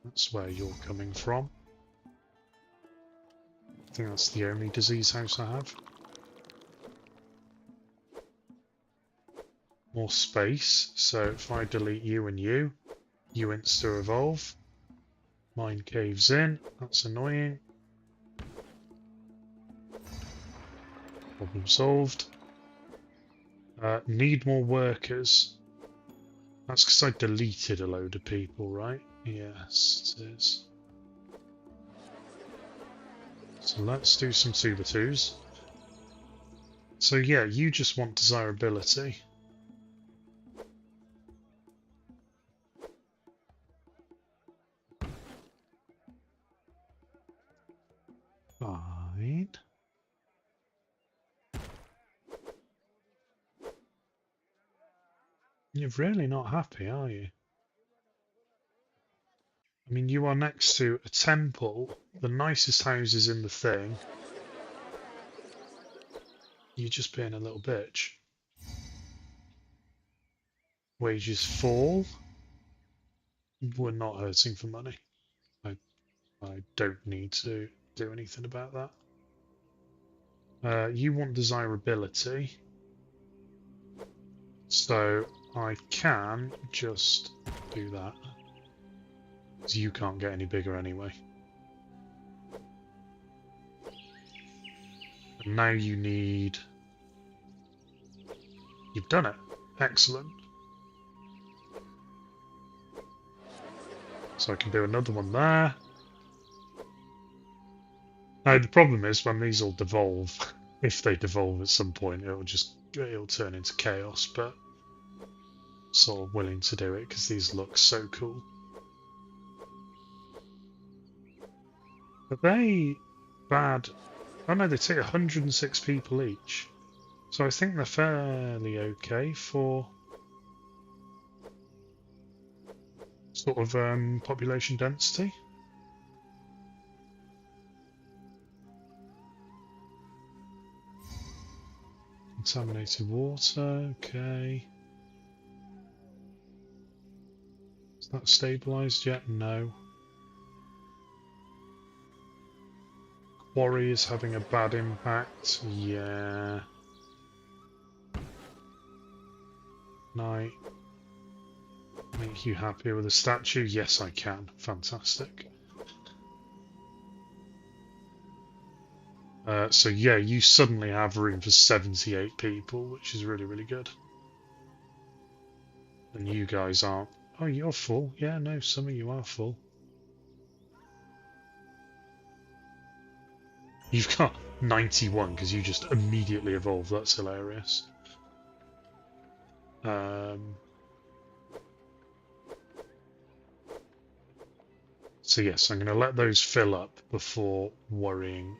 That's where you're coming from. I think that's the only disease house I have. More space, so if I delete you and you insta-evolve. Mine caves in, that's annoying. Problem solved. Need more workers. That's because I deleted a load of people, right? Yes, it is. So let's do some 2x2s. So yeah, you just want desirability. Fine. You're really not happy, are you? I mean, you are next to a temple, the nicest houses in the thing. You're just being a little bitch. Wages fall. We're not hurting for money. I don't need to do anything about that. You want desirability. So I can just do that. Because you can't get any bigger anyway. And now you need... You've done it. Excellent. So I can do another one there. Now the problem is when these all devolve, if they devolve at some point, it'll turn into chaos, but I'm sort of willing to do it because these look so cool. Are they bad? Oh no, they take 106 people each. So I think they're fairly okay for sort of population density. Contaminated water, okay. Is that stabilized yet? No. Quarry is having a bad impact. Yeah. Can I make you happier with a statue? Yes, I can. Fantastic. So yeah, you suddenly have room for 78 people, which is really, really good. And you guys aren't. Oh, you're full. Yeah, no, some of you are full. You've got 91 because you just immediately evolved. That's hilarious. So yes, I'm going to let those fill up before worrying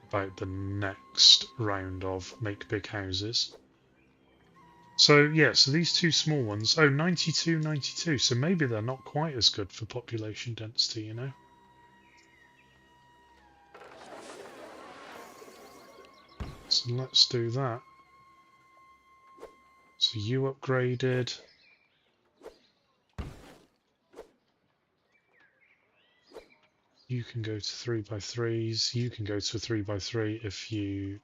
about the next round of make big houses. So yeah, so these two small ones, oh, 92, 92, so maybe they're not quite as good for population density, you know? So let's do that. So you upgraded. You can go to 3x3s. You can go to a 3x3 if you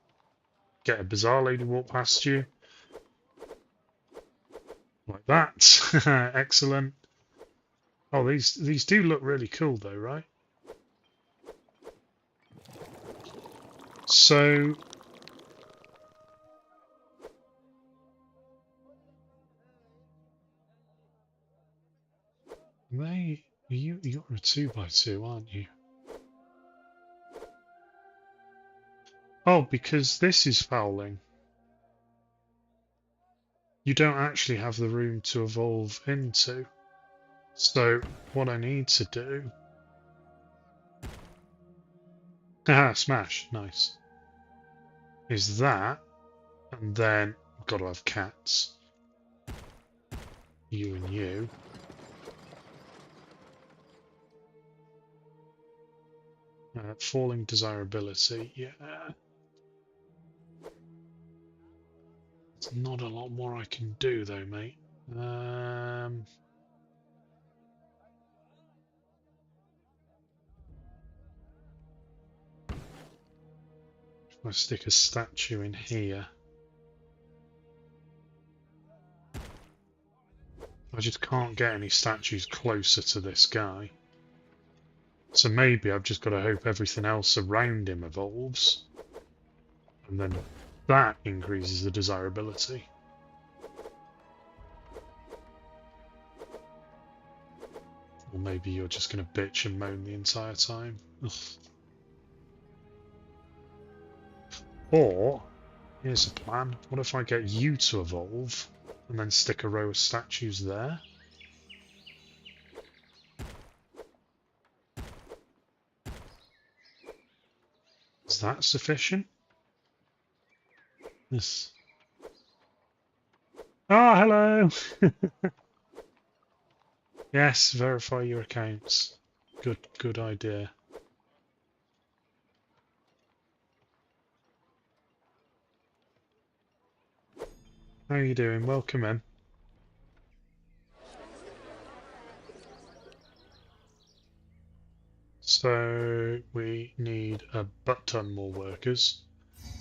get a bizarre lady walk past you. Like that. Excellent. Oh, these do look really cool though, right? So you're a 2x2, aren't you? Oh, because this is fouling. You don't actually have the room to evolve into. So what I need to do... Haha, smash, nice. Is that, and then I've got to have cats. You and you. Falling desirability, yeah. There's not a lot more I can do though, mate. If I stick a statue in here, I just can't get any statues closer to this guy. So maybe I've just got to hope everything else around him evolves. And then that increases the desirability. Or maybe you're just going to bitch and moan the entire time. Ugh. Or, here's a plan. What if I get you to evolve and then stick a row of statues there? Is that sufficient? Yes. Ah, hello! Yes, verify your accounts. Good idea. How are you doing? Welcome in. So we need a butt ton more workers.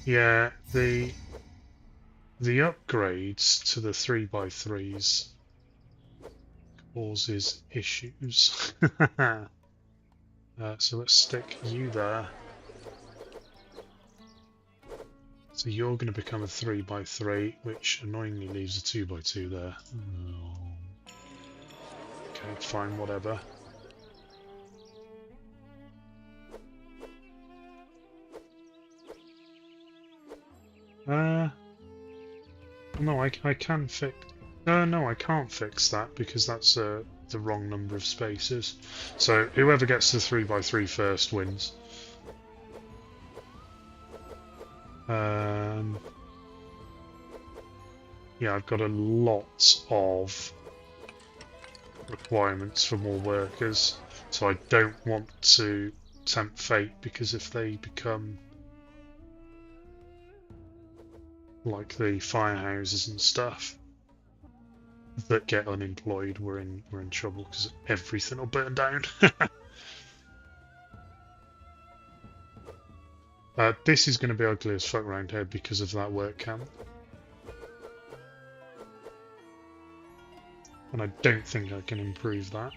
Yeah, the upgrades to the 3x3s causes issues. So let's stick you there. So you're going to become a 3x3, which annoyingly leaves a 2x2 there. Oh. Okay, fine, whatever. No, I can fix... no, I can't fix that because that's the wrong number of spaces. So whoever gets to 3x3 first wins. Yeah, I've got a lot of requirements for more workers, so I don't want to tempt fate, because if they become like the firehouses and stuff that get unemployed, we're in trouble, because everything will burn down. This is going to be ugly as fuck round here because of that work camp. And I don't think I can improve that.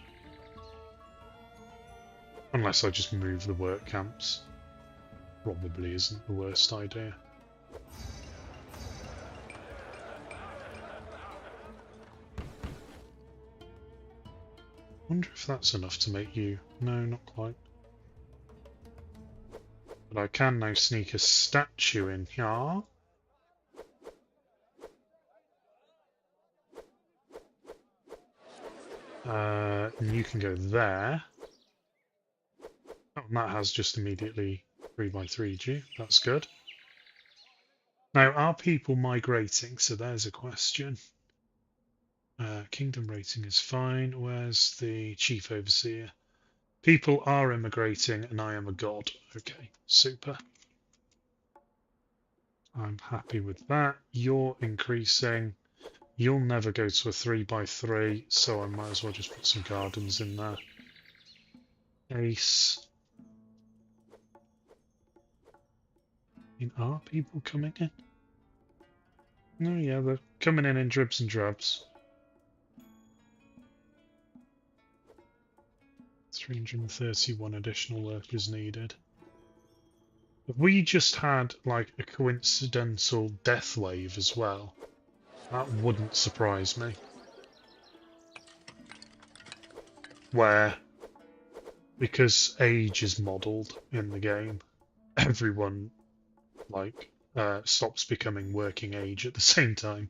Unless I just move the work camps. Probably isn't the worst idea. Wonder if that's enough to make you... No, not quite. But I can now sneak a statue in here. And you can go there. Oh, and that has just immediately 3x3'd you. That's good. Now, are people migrating? So there's a question. Kingdom rating is fine. Where's the chief overseer? People are immigrating and I am a god. Okay, super. I'm happy with that. You're increasing. You'll never go to a 3x3, so I might as well just put some gardens in there. Ace. Are people coming in? No, yeah, they're coming in dribs and drabs. 331 additional workers needed. But we just had like a coincidental death wave as well. That wouldn't surprise me. Where, because age is modelled in the game, everyone like stops becoming working age at the same time.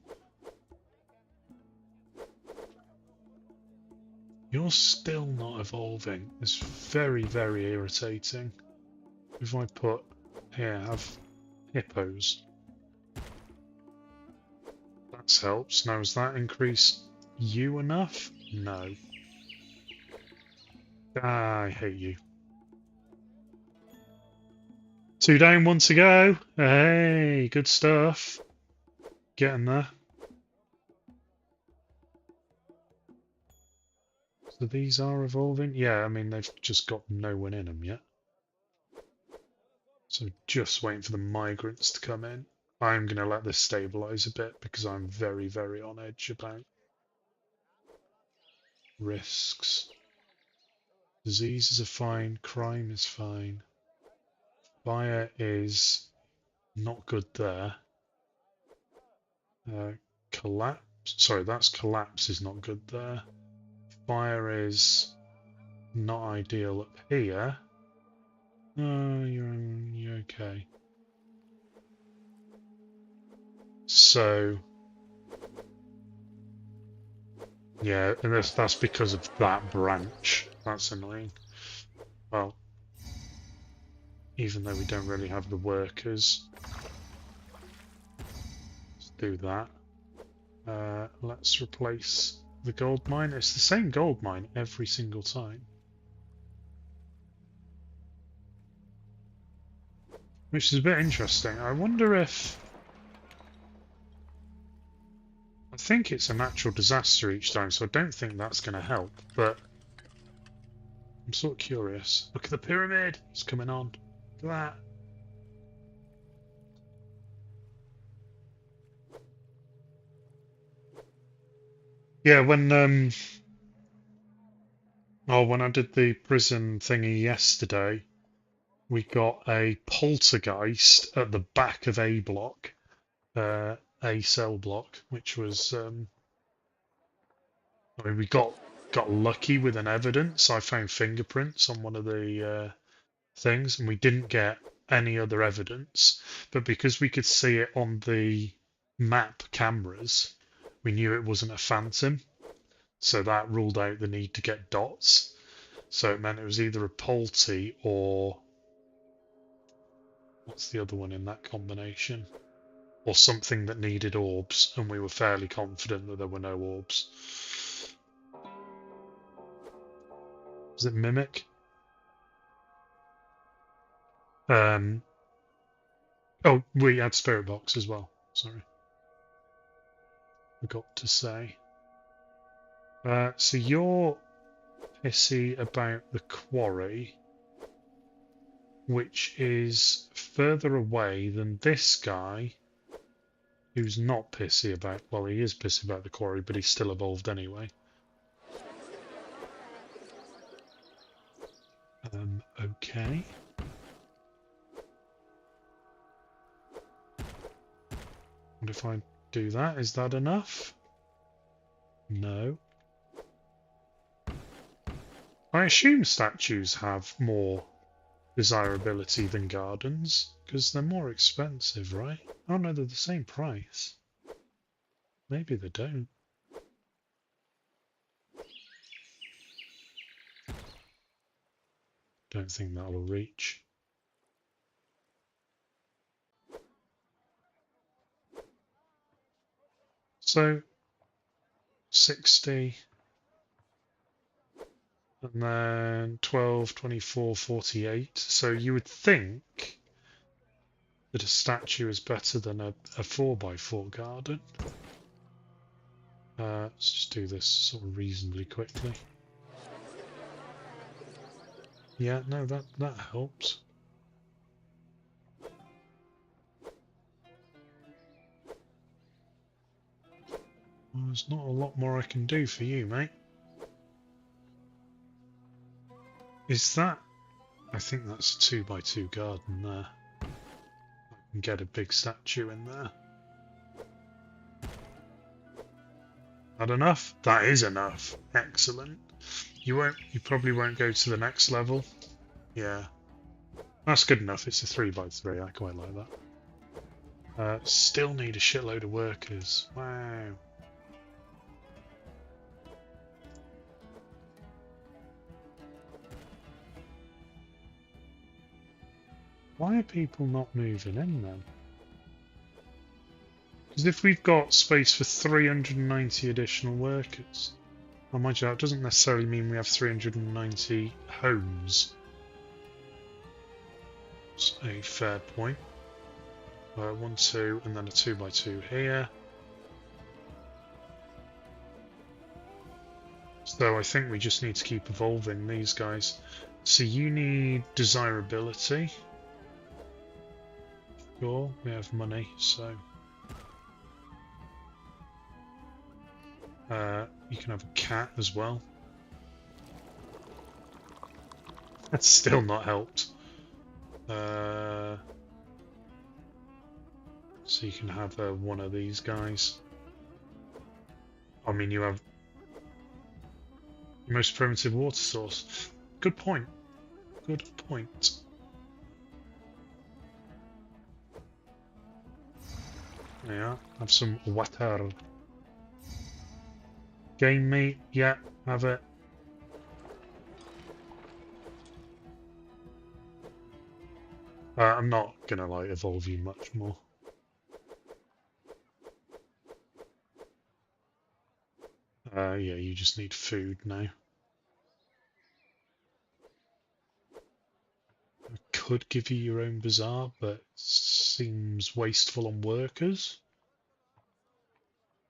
You're still not evolving. It's very, very irritating. If I put here, have hippos. That helps. Now, has that increased you enough? No. I hate you. 2 down, 1 to go. Hey, good stuff. Getting there. So these are evolving? Yeah, I mean, they've just got no one in them yet. So just waiting for the migrants to come in. I'm going to let this stabilize a bit because I'm very, very on edge about risks. Diseases are fine. Crime is fine. Fire is not good there. Collapse. Sorry, that's collapse is not good there. Fire is not ideal up here. No, you're okay. So yeah, and that's because of that branch. That's annoying. Well, even though we don't really have the workers, let's do that. Let's replace the gold mine. It's the same gold mine every single time. Which is a bit interesting. I wonder if... I think it's a natural disaster each time, so I don't think that's going to help, but I'm sort of curious. Look at the pyramid! It's coming on. Look at that. Yeah, when I did the prison thingy yesterday, we got a poltergeist at the back of A block, A cell block, which was I mean, we got lucky with an evidence. I found fingerprints on one of the things, and we didn't get any other evidence, but because we could see it on the map cameras, we knew it wasn't a phantom, so that ruled out the need to get dots. So it meant it was either a polty or what's the other one in that combination, or something that needed orbs, and we were fairly confident that there were no orbs. Is it mimic? Oh, we had spirit box as well. Sorry. Forgot to say. So you're pissy about the quarry, which is further away than this guy, who's not pissy about, well, he is pissy about the quarry, but he's still evolved anyway. Okay. What if I do that? Is that enough? No. I assume statues have more desirability than gardens, because they're more expensive, right? Oh no, they're the same price. Maybe they don't. Don't think that will reach. So 60, and then 12, 24, 48. So you would think that a statue is better than a 4x4 garden. Let's just do this sort of reasonably quickly. Yeah, no, that helps. Well, there's not a lot more I can do for you, mate. Is that... I think that's a 2x2 garden there. I can get a big statue in there. That enough? That is enough. Excellent. You probably won't go to the next level. Yeah. That's good enough. It's a 3x3. I quite like that. Still need a shitload of workers. Wow. Why are people not moving in then? Because if we've got space for 390 additional workers, well, mind you, that doesn't necessarily mean we have 390 homes. That's a fair point. 1, 2, and then a 2x2 here. So I think we just need to keep evolving these guys. So you need desirability. Sure, we have money, so you can have a cat as well. That's still not helped. So you can have one of these guys. I mean, you have the most primitive water source. Good point. Good point. Yeah, have some water. Game meat, yeah, have it. I'm not gonna like evolve you much more. Yeah, you just need food now. I could give you your own bazaar, but it seems wasteful on workers.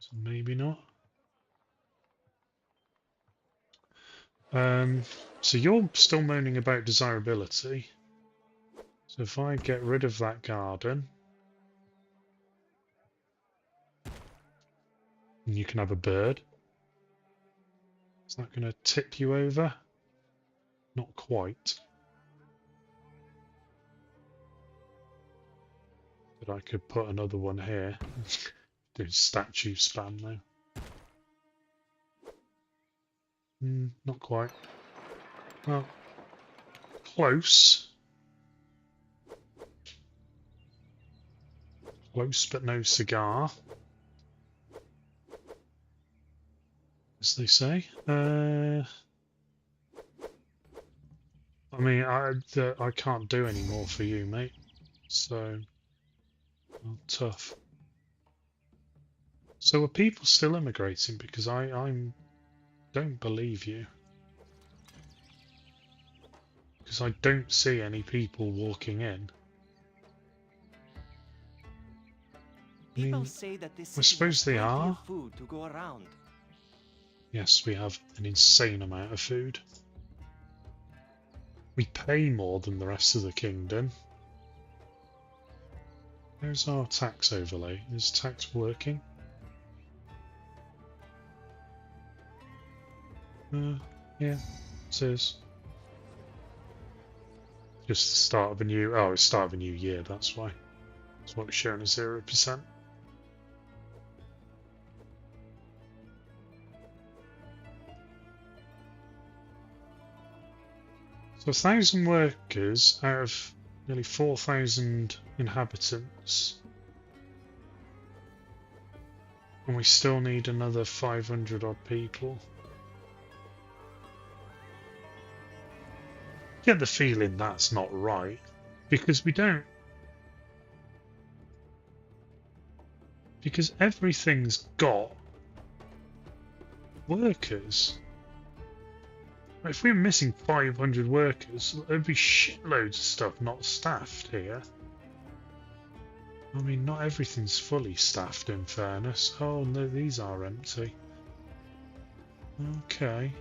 So maybe not. So you're still moaning about desirability. So if I get rid of that garden, and you can have a bird. Is that going to tip you over? Not quite. But I could put another one here. Do statue spam now. Not quite. Well, close. Close, but no cigar. As they say. I mean, I can't do any more for you, mate. So, well, tough. So are people still immigrating? Because I don't believe you. because I don't see any people walking in. People say that this I city suppose has they plenty are. of food to go around. Yes, we have an insane amount of food. We pay more than the rest of the kingdom. Where's our tax overlay? Is tax working? Yeah, it is. Just the start of a new... Oh, it's the start of a new year, that's why. That's what it's showing as 0%. So 1,000 workers out of nearly 4,000 inhabitants. And we still need another 500 odd people. I get the feeling that's not right. Because we don't... Because everything's got workers. If we were missing 500 workers, there'd be shitloads of stuff not staffed here. I mean, not everything's fully staffed in fairness. Oh no, these are empty. Okay.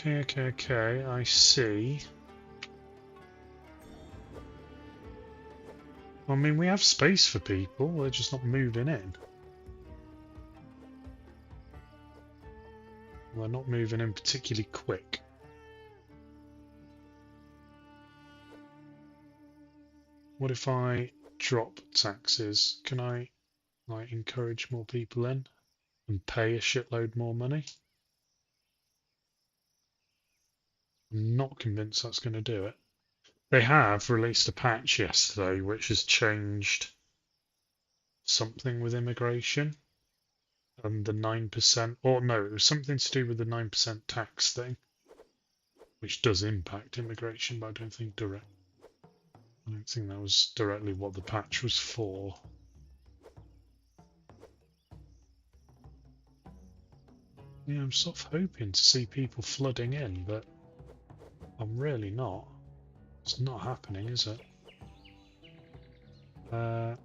Okay, I see. I mean, we have space for people, they're just not moving in. We're not moving in particularly quick. What if I drop taxes? Can I, like, encourage more people in and pay a shitload more money? I'm not convinced that's going to do it. They have released a patch yesterday which has changed something with immigration. And the 9%, or no, it was something to do with the 9% tax thing, which does impact immigration, but I don't think that was directly what the patch was for. Yeah, I'm sort of hoping to see people flooding in, but I'm really not. It's not happening, is it? The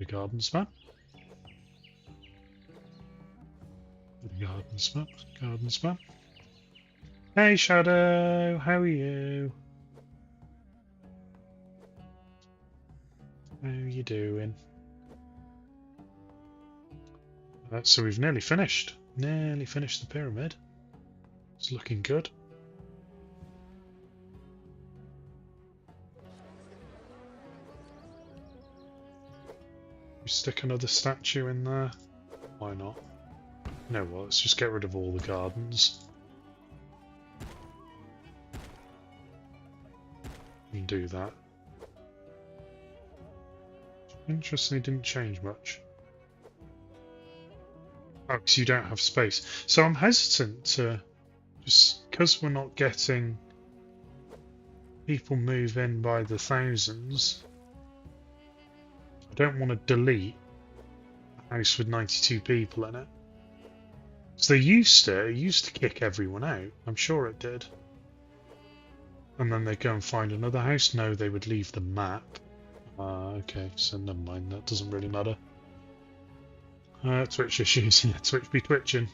gardens map. Gardens map. Hey Shadow, how are you? How are you doing? So we've nearly finished. Nearly finished the pyramid. It's looking good. We stick another statue in there. Why not? You know what, let's just get rid of all the gardens. And do that. Interestingly, didn't change much. Oh, because you don't have space. So I'm hesitant to, just because we're not getting people move in by the thousands, I don't want to delete a house with 92 people in it. So it used to kick everyone out. I'm sure it did. And then they'd go and find another house. No, they would leave the map. Okay, so never mind. That doesn't really matter. Twitch issues. Yeah, Twitch be twitching.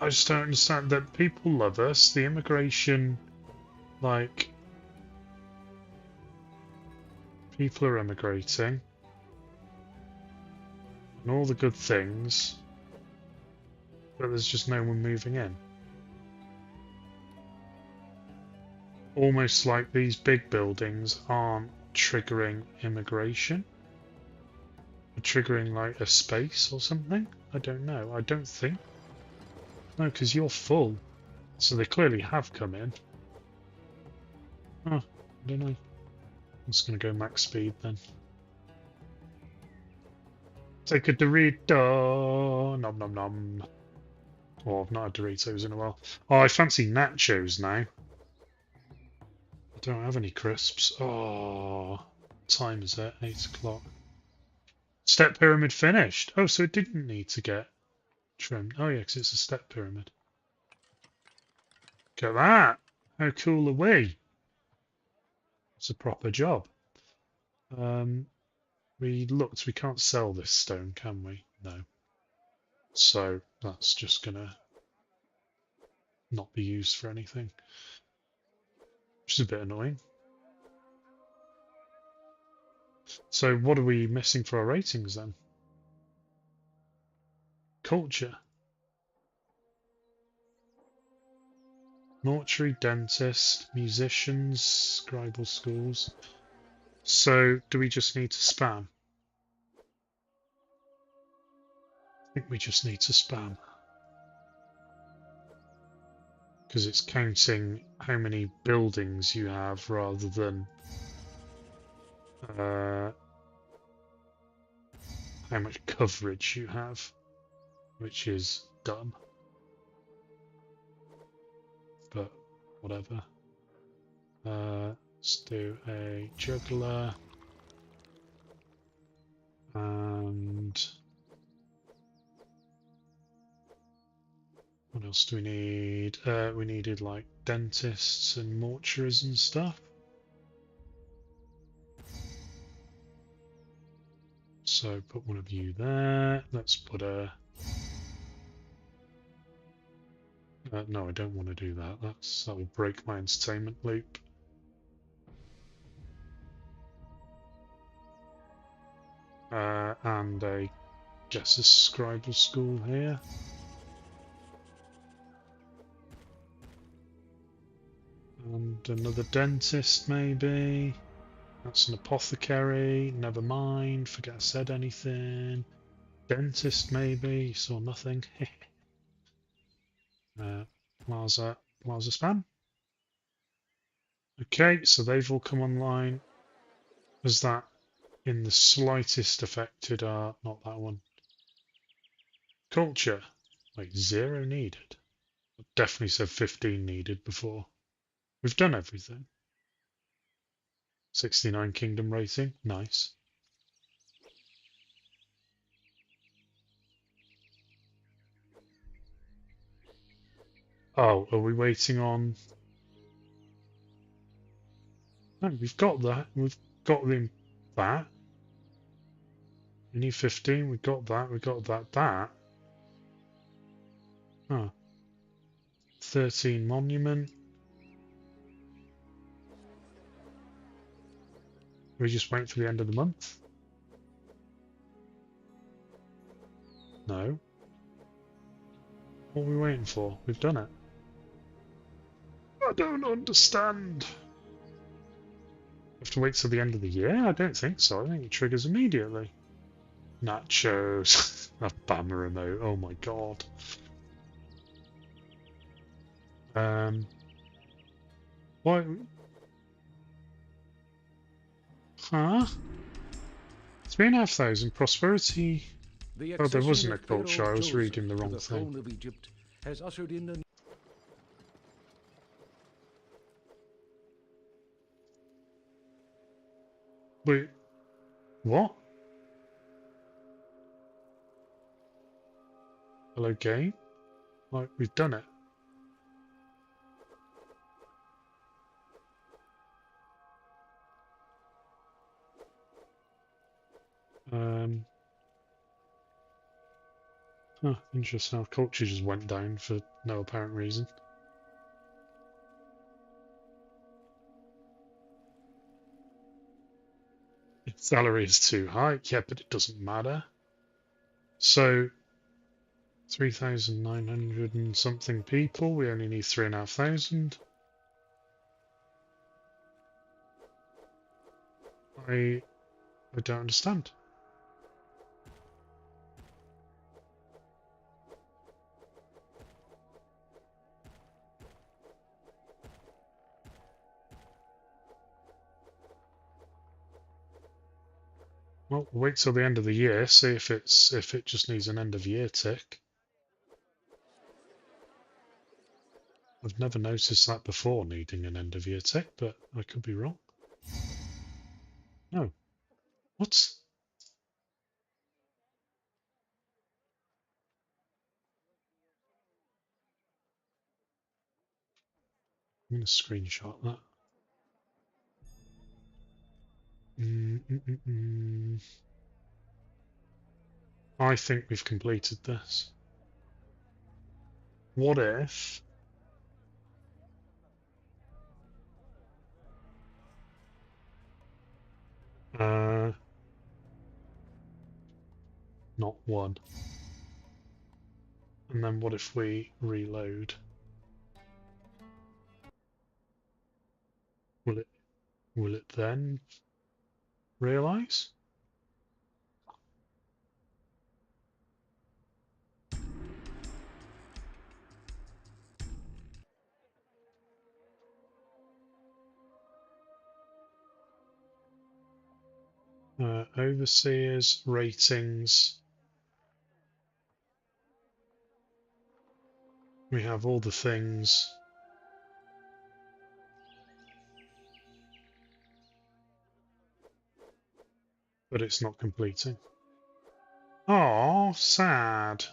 I just don't understand that people love us. The immigration, like... People are emigrating. And all the good things. But there's just no one moving in. Almost like these big buildings aren't triggering immigration. Or triggering like a space or something. I don't know. I don't think. No, because you're full. So they clearly have come in. Huh, I don't know. I'm just going to go max speed then. Take a Dorito. Nom nom nom. Oh, I've not had Doritos in a while. Oh, I fancy nachos now. I don't have any crisps. Oh, what time is it? 8 o'clock. Step pyramid finished. Oh, so it didn't need to get trimmed. Oh yeah, because it's a step pyramid. Look at that. How cool are we? It's a proper job. We looked, we can't sell this stone, can we? No. So that's just gonna not be used for anything, which is a bit annoying. So what are we missing for our ratings then? Culture. Mortuary, dentist, musicians, scribal schools. So do we just need to spam? I think we just need to spam. Because it's counting how many buildings you have rather than how much coverage you have, which is dumb. But whatever. Let's do a juggler. And what else do we need? We needed like dentists and mortuaries and stuff. So put one of you there. Let's put a... no, I don't want to do that. That will break my entertainment loop. And I guess a scribal school here. And another dentist, maybe. That's an apothecary. Never mind. Forget I said anything. Dentist, maybe. Saw nothing. Plaza spam. Okay, so they've all come online. Has that in the slightest affected our... not that one. Culture. Wait, 0 needed. I definitely said 15 needed before. We've done everything. 69 kingdom rating. Nice. Oh, are we waiting on... No, we've got that. We've got that. We need 15. We got that. We got that. That. Oh. 13 monument. We just wait for the end of the month? No. What are we waiting for? We've done it. I don't understand. Have to wait till the end of the year? I don't think so. I think it triggers immediately. Nachos. A Bama remote. Oh my god. Why? Huh? 3,500 prosperity. Oh, there wasn't a culture. I was reading the wrong thing. Of Egypt has ushered in the... Wait, what? Hello, game? Like, we've done it. Huh, interesting. Our culture just went down for no apparent reason. Salary is too high. Yeah, but it doesn't matter. So, 3,900 and something people. We only need 3,500. I don't understand. Well, we'll wait till the end of the year, see if it just needs an end of year tick. I've never noticed that before, needing an end of year tick, but I could be wrong. No. What? I'm going to screenshot that. I think we've completed this. What if... not one. And then what if we reload? Will it then realize? Overseers, ratings. We have all the things. But it's not completing. Oh, sad.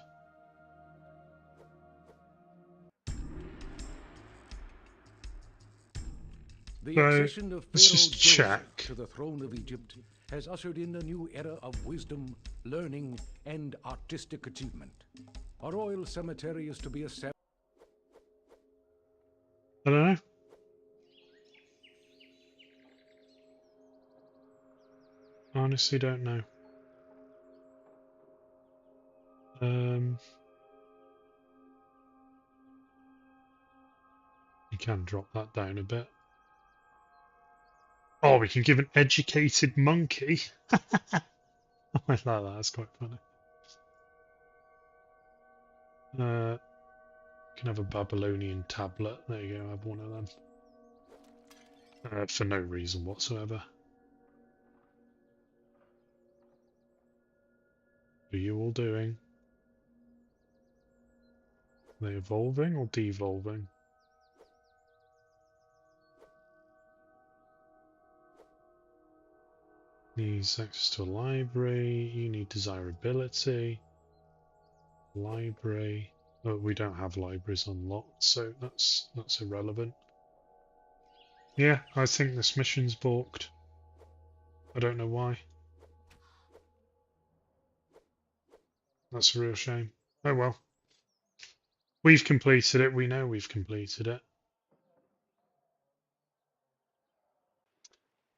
The So, accession of let's Pharaoh just Joseph check. to the throne of Egypt has ushered in a new era of wisdom, learning, and artistic achievement. A royal cemetery is to be established. I don't know. Honestly, don't know. You can drop that down a bit. Oh, we can give an educated monkey. I like that. That's quite funny. You can have a Babylonian tablet. There you go. Have one of them. For no reason whatsoever. What are you all doing? Are they evolving or devolving? Needs access to a library. You need desirability. Library. Oh, we don't have libraries unlocked, so that's irrelevant. Yeah, I think this mission's balked. I don't know why. That's a real shame. Oh well. We've completed it. We know we've completed it.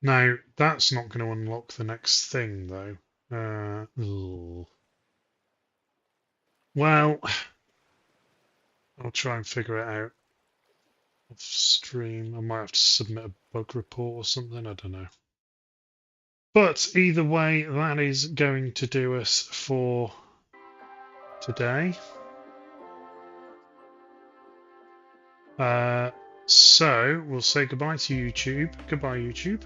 Now, that's not going to unlock the next thing, though. Well, I'll try and figure it out off stream. I might have to submit a bug report or something. I don't know. But either way, that is going to do us for today. So we'll say goodbye to YouTube. Goodbye, YouTube.